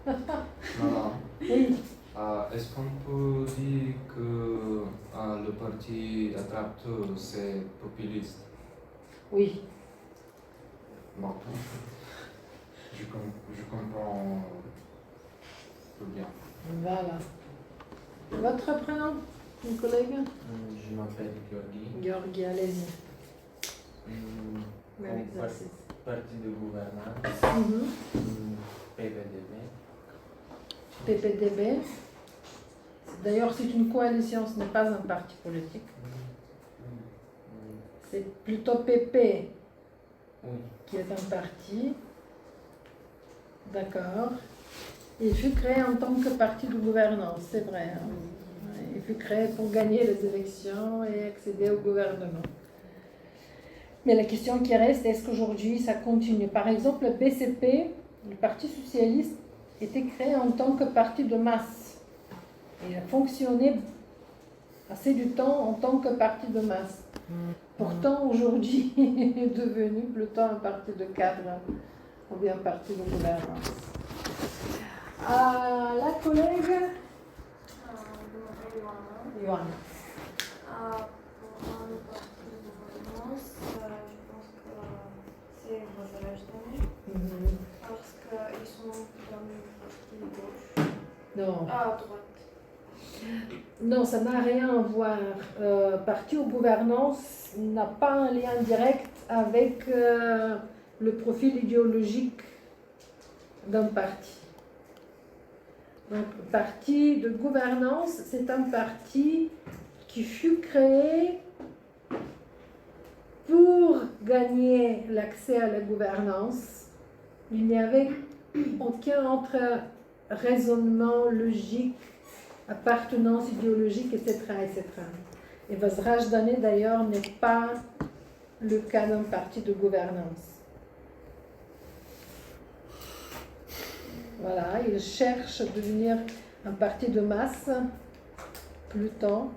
Madame, Oui. est-ce qu'on peut dire que le parti Attrapte c'est populiste? Oui. Bon, je comprends tout bien. Voilà. Votre prénom, mon collègue? Je m'appelle Georgi. Georgi, allez-y. Même Comme exercice. parti de gouvernance, Mhm. PVDB. PPDB. D'ailleurs, c'est une coalition, ce n'est pas un parti politique. C'est plutôt PP Oui. qui est un parti. D'accord. Il fut créé en tant que parti de gouvernance, c'est vrai. Hein. Il fut créé pour gagner les élections et accéder au gouvernement. Mais la question qui reste, est-ce qu'aujourd'hui ça continue? Par exemple, le BCP, le Parti socialiste, était créé en tant que parti de masse. Il a fonctionné assez du temps en tant que parti de masse. Pourtant, aujourd'hui, il est devenu plutôt un parti de cadre ou bien un parti de gouvernance. La collègue Je m'appelle Johanna. Johanna. Pour le parti de gouvernance, je pense que c'est Возрождение, parce qu'ils sont dans le parti de gauche. Non. À droite. Non, ça n'a rien à voir. Parti ou gouvernance n'a pas un lien direct avec le profil idéologique d'un parti. Donc, parti de gouvernance, c'est un parti qui fut créé pour gagner l'accès à la gouvernance. Il n'y avait aucun autre raisonnement logique, appartenance idéologique, etc. etc. Et Возрождение d'ailleurs n'est pas le cas d'un parti de gouvernance. Voilà, il cherche à devenir un parti de masse, Pluton,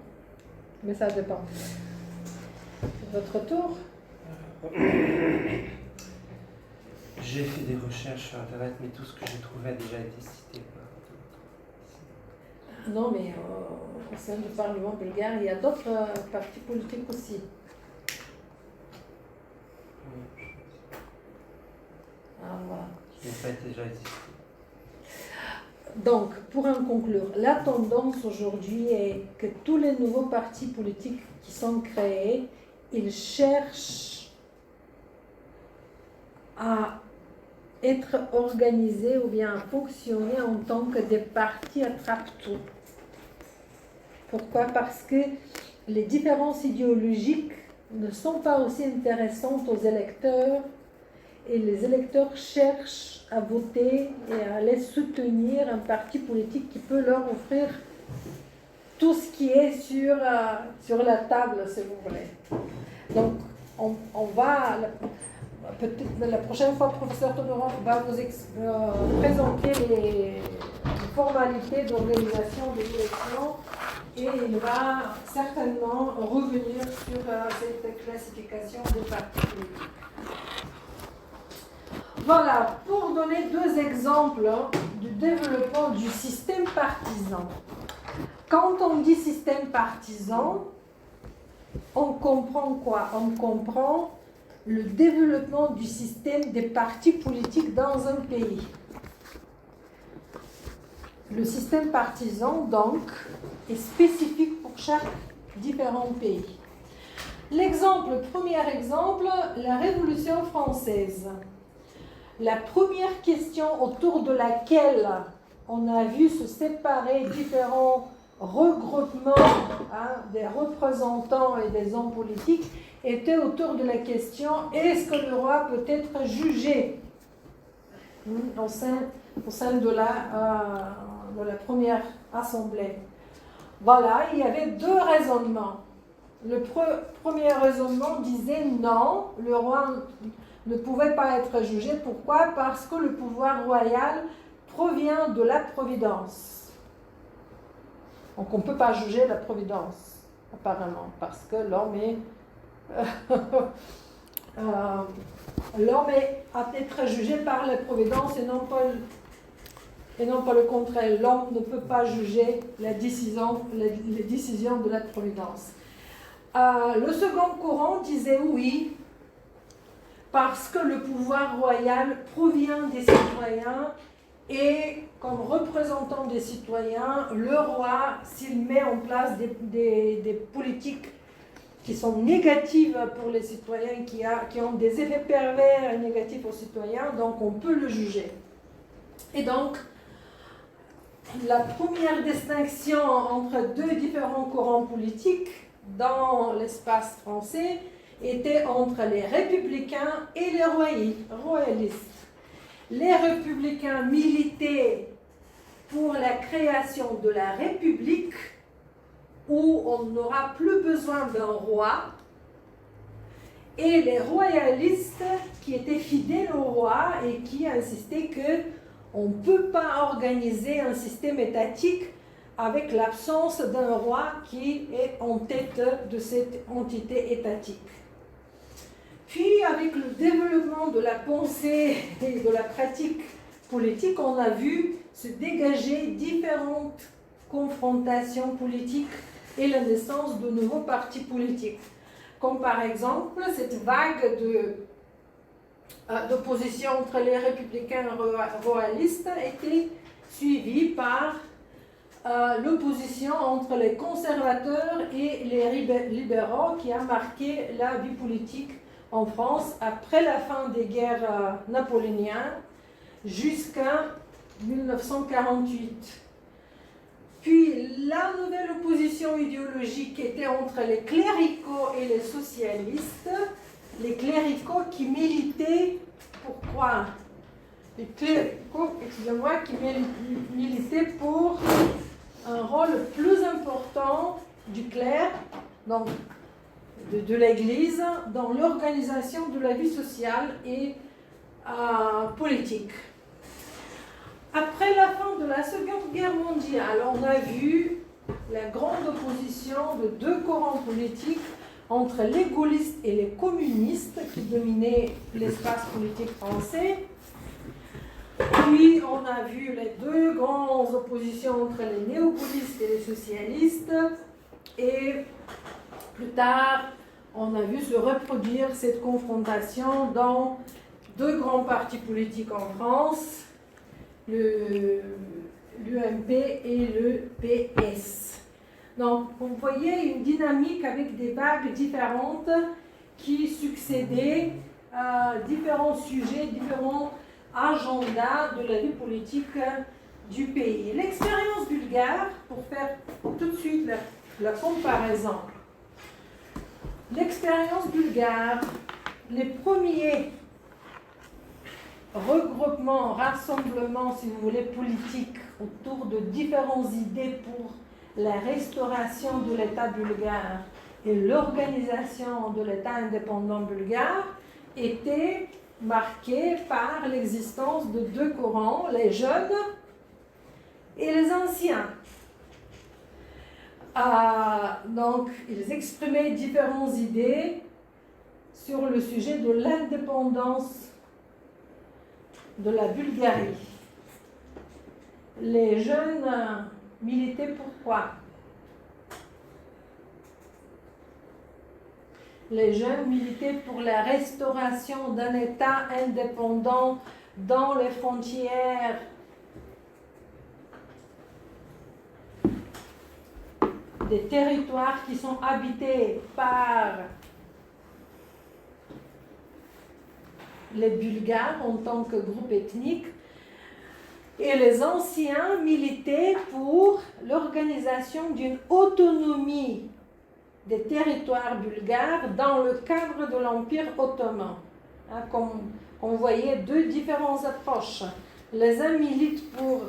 mais ça dépend. Votre tour. J'ai fait des recherches sur Internet, mais tout ce que j'ai trouvé a déjà été cité. Non, mais au sein du Parlement bulgare, il y a d'autres partis politiques aussi. Ah, voilà. Qui n'ont pas déjà été cités. Donc, pour en conclure, la tendance aujourd'hui est que tous les nouveaux partis politiques qui sont créés, ils cherchent à être organisés ou bien à fonctionner en tant que des partis attrape-tout. Pourquoi? Parce que les différences idéologiques ne sont pas aussi intéressantes aux électeurs et les électeurs cherchent à voter et à aller soutenir un parti politique qui peut leur offrir tout ce qui est sur la table, si vous voulez. Donc, on va, peut-être la prochaine fois, le professeur Todorov va vous présenter les formalités d'organisation des élections et il va certainement revenir sur cette classification des partis politiques. Voilà, pour donner deux exemples du développement du système partisan. Quand on dit système partisan, on comprend quoi? On comprend le développement du système des partis politiques dans un pays. Le système partisan, donc, est spécifique pour chaque différent pays. Le premier exemple, la Révolution française. La première question autour de laquelle on a vu se séparer différents regroupements des représentants et des hommes politiques était autour de la question: est-ce que le roi peut être jugé au sein de la première assemblée? Voilà, il y avait deux raisonnements. Le premier raisonnement disait non, le roi ne pouvait pas être jugé. Pourquoi? Parce que le pouvoir royal provient de la Providence. Donc on ne peut pas juger la Providence, apparemment, parce que l'homme est à être jugé par la Providence et non pas le contraire. L'homme ne peut pas juger les décisions de la Providence. Le second courant disait oui, parce que le pouvoir royal provient des citoyens et comme représentant des citoyens, le roi, s'il met en place des politiques qui sont négatives pour les citoyens, qui ont des effets pervers et négatifs aux citoyens, donc on peut le juger. Et donc, la première distinction entre deux différents courants politiques dans l'espace français était entre les républicains et les royalistes. Les républicains militaient pour la création de la République où on n'aura plus besoin d'un roi, et les royalistes qui étaient fidèles au roi et qui insistaient qu'on ne peut pas organiser un système étatique avec l'absence d'un roi qui est en tête de cette entité étatique. Puis, avec le développement de la pensée et de la pratique politique, on a vu se dégager différentes confrontations politiques et la naissance de nouveaux partis politiques. Comme par exemple, cette vague d'opposition entre les républicains et royalistes a été suivie par l'opposition entre les conservateurs et les libéraux qui a marqué la vie politique en France après la fin des guerres napoléoniennes jusqu'à 1948. Puis la nouvelle opposition idéologique était entre les cléricaux et les socialistes. Les cléricaux qui militaient pour quoi? Les cléricaux, qui militaient pour un rôle plus important du clerc. Donc, de l'Église dans l'organisation de la vie sociale et politique. Après la fin de la Seconde Guerre mondiale, on a vu la grande opposition de deux courants politiques entre les gaullistes et les communistes qui dominaient l'espace politique français. Puis on a vu les deux grandes oppositions entre les néo-gaullistes et les socialistes. Et plus tard, on a vu se reproduire cette confrontation dans deux grands partis politiques en France, l'UMP et le PS. Donc, vous voyez une dynamique avec des vagues différentes qui succédaient à différents sujets, différents agendas de la vie politique du pays. L'expérience bulgare, pour faire tout de suite la comparaison, l'expérience bulgare, les premiers regroupements, rassemblements, si vous voulez, politiques autour de différentes idées pour la restauration de l'État bulgare et l'organisation de l'État indépendant bulgare étaient marqués par l'existence de deux courants, les jeunes et les anciens. Donc, ils exprimaient différentes idées sur le sujet de l'indépendance de la Bulgarie. Les jeunes militaient pourquoi? Les jeunes militaient pour la restauration d'un État indépendant dans les frontières des territoires qui sont habités par les Bulgares en tant que groupe ethnique, et les anciens militaient pour l'organisation d'une autonomie des territoires bulgares dans le cadre de l'Empire ottoman. Comme on voyait deux différentes approches. Les uns militent pour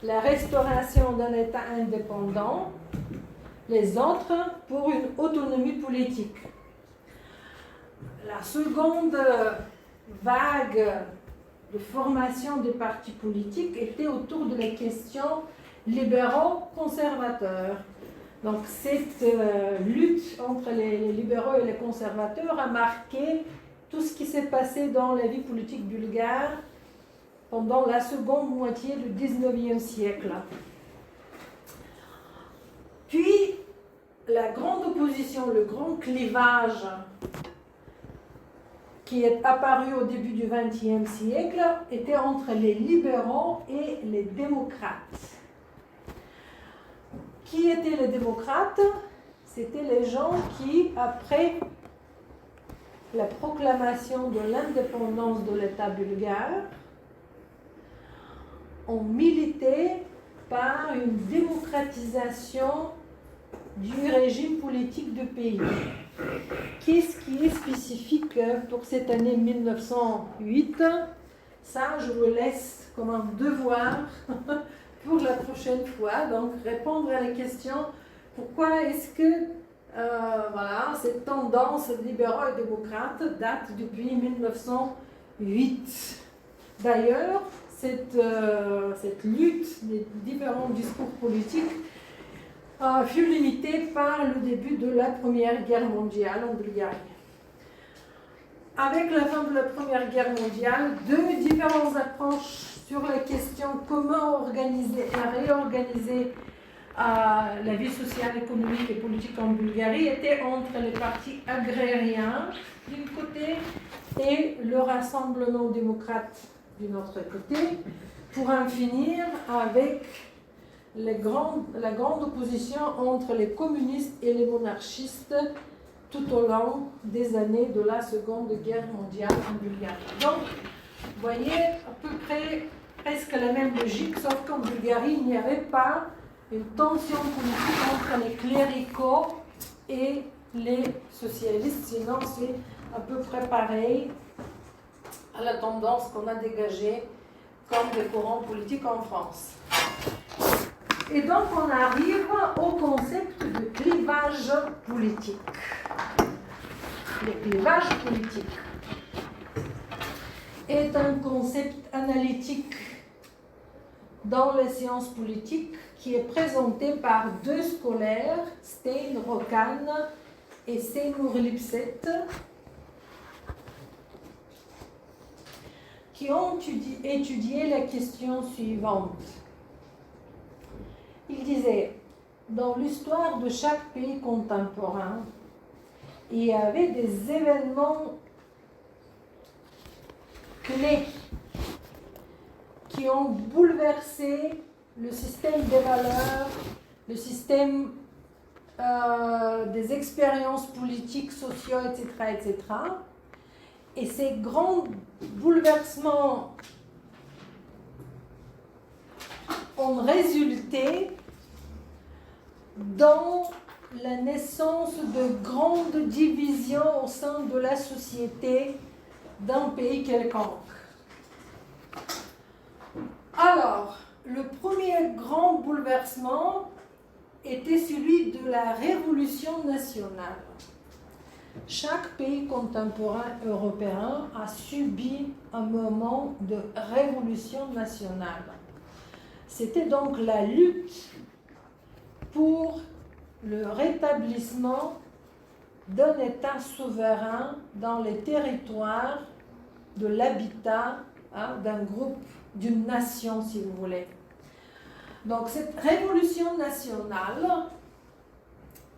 la restauration d'un État indépendant, les autres pour une autonomie politique. La seconde vague de formation des partis politiques était autour de la question libéraux-conservateurs. Donc cette lutte entre les libéraux et les conservateurs a marqué tout ce qui s'est passé dans la vie politique bulgare pendant la seconde moitié du XIXe siècle. Puis la grande opposition, le grand clivage qui est apparu au début du XXe siècle était entre les libéraux et les démocrates. Qui étaient les démocrates? C'était les gens qui, après la proclamation de l'indépendance de l'État bulgare, ont milité par une démocratisation du régime politique du pays. Qu'est-ce qui est spécifique pour cette année 1908? Ça, je vous laisse comme un devoir pour la prochaine fois. Donc, répondre à la question pourquoi est-ce que cette tendance libéraux et démocrate date depuis 1908. D'ailleurs, cette lutte des différents discours politiques fut limitée par le début de la Première Guerre mondiale en Bulgarie. Avec la fin de la Première Guerre mondiale, deux différentes approches sur la question comment réorganiser la vie sociale, économique et politique en Bulgarie étaient entre les partis agrariens d'un côté et le Rassemblement démocrate d'un autre côté, pour en finir avec la grande opposition entre les communistes et les monarchistes tout au long des années de la Seconde Guerre mondiale en Bulgarie. Donc, vous voyez à peu près presque la même logique, sauf qu'en Bulgarie, il n'y avait pas une tension politique entre les cléricaux et les socialistes, sinon c'est à peu près pareil à la tendance qu'on a dégagée comme des courants politiques en France. Et donc on arrive au concept de clivage politique. les clivages politiques, est un concept analytique dans les sciences politiques qui est présenté par deux scolaires, Stein Rokkan et Seymour Lipset, qui ont étudié la question suivante. Ils disaient, dans l'histoire de chaque pays contemporain, il y avait des événements clés qui ont bouleversé le système des valeurs, le système des expériences politiques, sociaux, etc., etc. Et ces grands bouleversements ont résulté dans la naissance de grandes divisions au sein de la société d'un pays quelconque. Alors, le premier grand bouleversement était celui de la Révolution nationale. Chaque pays contemporain européen a subi un moment de révolution nationale. C'était donc la lutte pour le rétablissement d'un État souverain dans les territoires de l'habitat d'un groupe, d'une nation, si vous voulez. Donc cette révolution nationale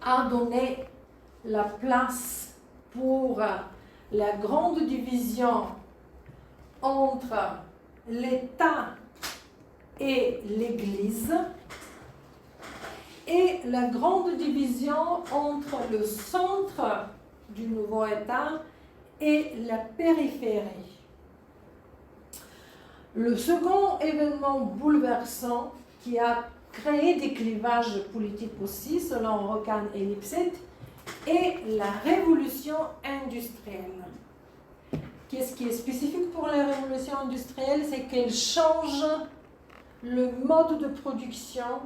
a donné la place pour la grande division entre l'État et l'Église et la grande division entre le centre du nouveau État et la périphérie. Le second événement bouleversant qui a créé des clivages politiques aussi, selon Rokkan et Lipset, est la révolution industrielle. Qu'est-ce qui est spécifique pour la révolution industrielle? C'est qu'elle change le mode de production,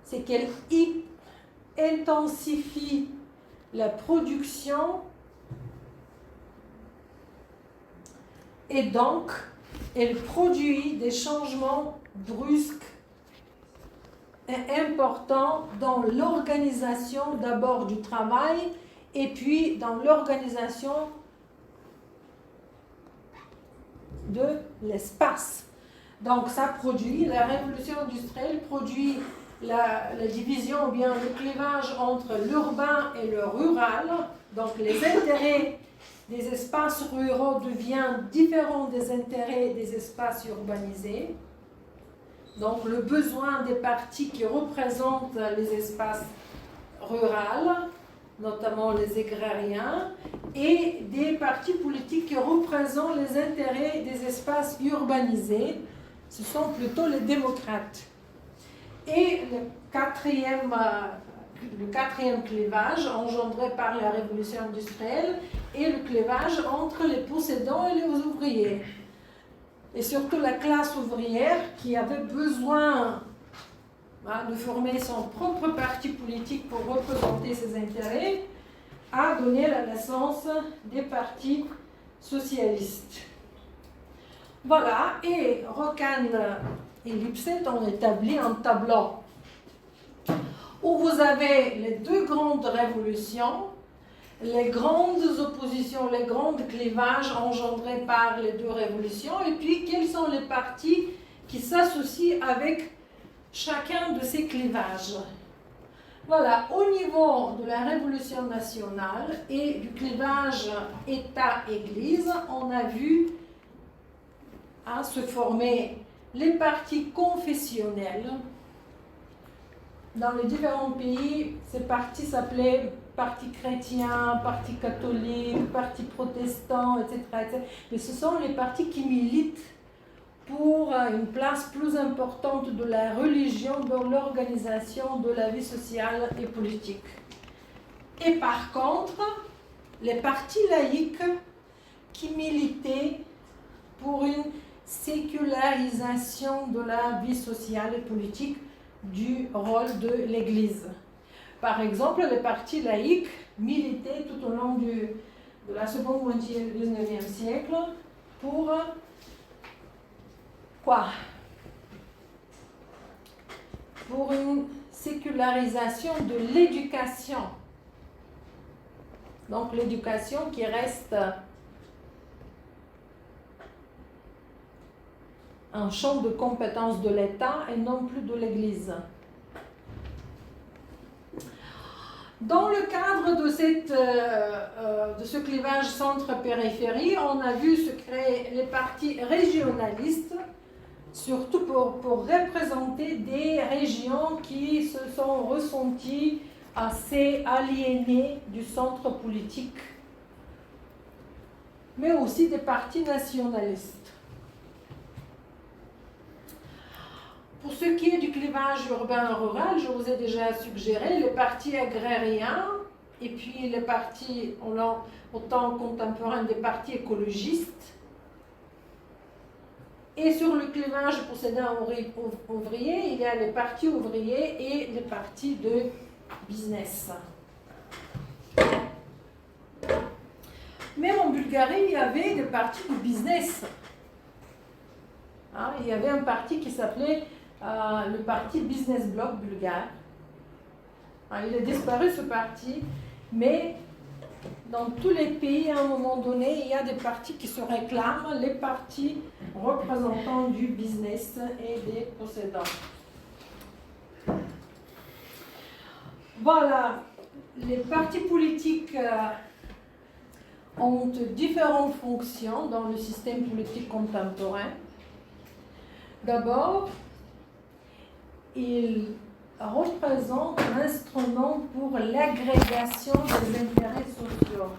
c'est qu'elle intensifie la production et donc elle produit des changements brusques et importants dans l'organisation d'abord du travail et puis dans l'organisation de l'espace. Donc ça produit, la révolution industrielle produit la division ou bien le clivage entre l'urbain et le rural. Donc les intérêts des espaces ruraux deviennent différents des intérêts des espaces urbanisés. Donc le besoin des partis qui représentent les espaces ruraux, notamment les agrariens, et des partis politiques qui représentent les intérêts des espaces urbanisés, ce sont plutôt les démocrates. Et le quatrième clivage engendré par la révolution industrielle est le clivage entre les possédants et les ouvriers. Et surtout la classe ouvrière qui avait besoin de former son propre parti politique pour représenter ses intérêts, a donné la naissance des partis socialistes. Voilà, et Rokkan et Lipset ont établi un tableau où vous avez les deux grandes révolutions, les grandes oppositions, les grands clivages engendrés par les deux révolutions, et puis quels sont les partis qui s'associent avec chacun de ces clivages. Voilà, au niveau de la révolution nationale et du clivage État-Église, on a vu se former les partis confessionnels. Dans les différents pays, ces partis s'appelaient parti chrétien, parti catholique, parti protestant, etc., etc. Mais ce sont les partis qui militent pour une place plus importante de la religion dans l'organisation de la vie sociale et politique. Et par contre, les partis laïques qui militaient pour une sécularisation de la vie sociale et politique du rôle de l'Église. Par exemple, les partis laïques militaient tout au long du de la seconde moitié du 19e siècle pour quoi? Pour une sécularisation de l'éducation. Donc l'éducation qui reste un champ de compétence de l'État et non plus de l'Église. Dans le cadre de ce clivage centre-périphérie, on a vu se créer les partis régionalistes, surtout pour représenter des régions qui se sont ressenties assez aliénées du centre politique, mais aussi des partis nationalistes. Pour ce qui est du clivage urbain-rural, je vous ai déjà suggéré les partis agrariens et puis les partis, au temps contemporain, des partis écologistes. Et sur le clivage possédant ouvrier, il y a les partis ouvriers et les partis de business. Même en Bulgarie, il y avait des partis de business. Il y avait un parti qui s'appelait le parti Business Bloc bulgare. Il a disparu ce parti, mais dans tous les pays, à un moment donné, il y a des partis qui se réclament, les partis représentants du business et des possédants. Voilà, les partis politiques ont différentes fonctions dans le système politique contemporain. D'abord, ils représentent un instrument pour l'agrégation des intérêts sociaux.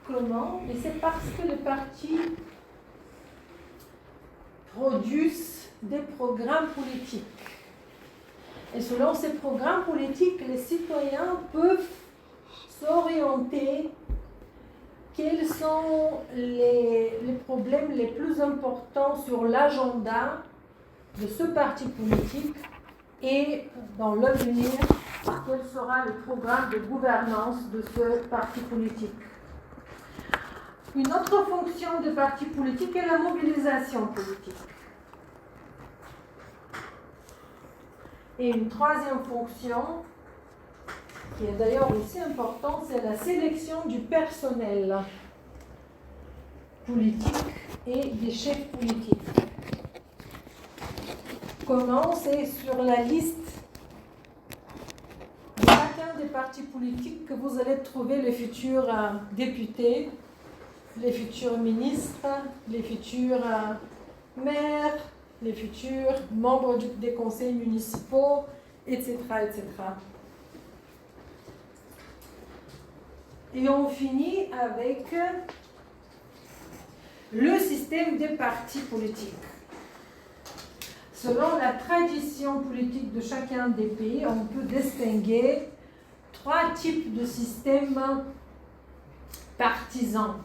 Comment? Et c'est parce que les partis produisent des programmes politiques. Et selon ces programmes politiques, les citoyens peuvent s'orienter. Quels sont les problèmes les plus importants sur l'agenda de ce parti politique et dans l'avenir, quel sera le programme de gouvernance de ce parti politique. Une autre fonction du parti politique est la mobilisation politique. Et une troisième fonction, qui est d'ailleurs aussi importante, c'est la sélection du personnel politique et des chefs politiques. Comment? C'est sur la liste de chacun des partis politiques que vous allez trouver les futurs députés, les futurs ministres, les futurs maires, les futurs membres des conseils municipaux, etc., etc. Et on finit avec le système des partis politiques. Selon la tradition politique de chacun des pays, on peut distinguer 3 types de systèmes partisans.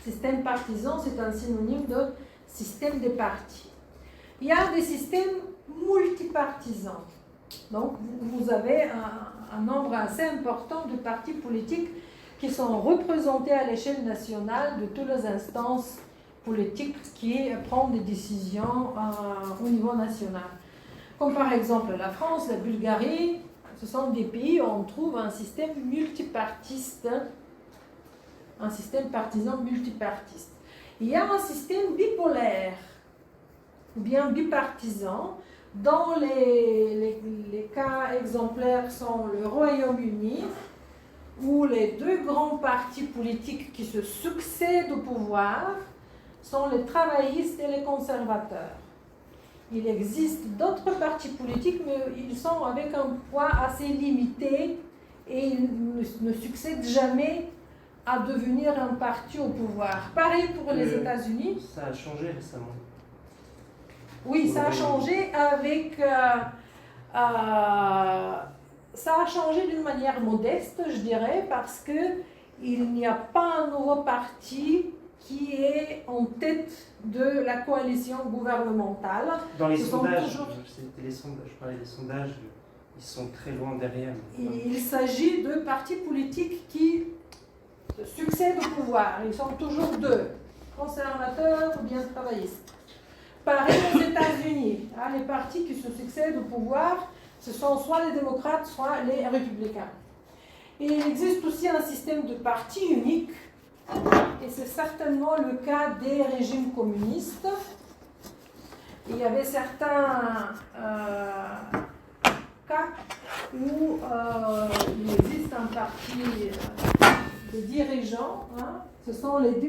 Système partisan, c'est un synonyme de système des partis. Il y a des systèmes multipartisans. Donc, vous avez un nombre assez important de partis politiques qui sont représentés à l'échelle nationale de toutes les instances politiques qui prennent des décisions au niveau national. Comme par exemple la France, la Bulgarie, ce sont des pays où on trouve un système multipartiste, un système partisan multipartiste. Il y a un système bipolaire, ou bien bipartisan, dont les cas exemplaires sont le Royaume-Uni, où les 2 grands partis politiques qui se succèdent au pouvoir sont les travaillistes et les conservateurs. Il existe d'autres partis politiques, mais ils sont avec un poids assez limité et ils ne succèdent jamais à devenir un parti au pouvoir. Pareil pour les États-Unis. Ça a changé récemment. Oui, ça a changé avec... ça a changé d'une manière modeste, je dirais, parce qu'il n'y a pas un nouveau parti qui est en tête de la coalition gouvernementale. Dans les sondages, je parlais des sondages, ils sont très loin derrière. Il s'agit de partis politiques qui succèdent au pouvoir. Ils sont toujours deux, conservateurs ou bien travaillistes. Pareil aux États-Unis, hein, les partis qui se succèdent au pouvoir, ce sont soit les démocrates, soit les républicains. Et il existe aussi un système de partis unique, et c'est certainement le cas des régimes communistes. Il y avait certains cas où il existe un parti de dirigeants, hein, ce sont les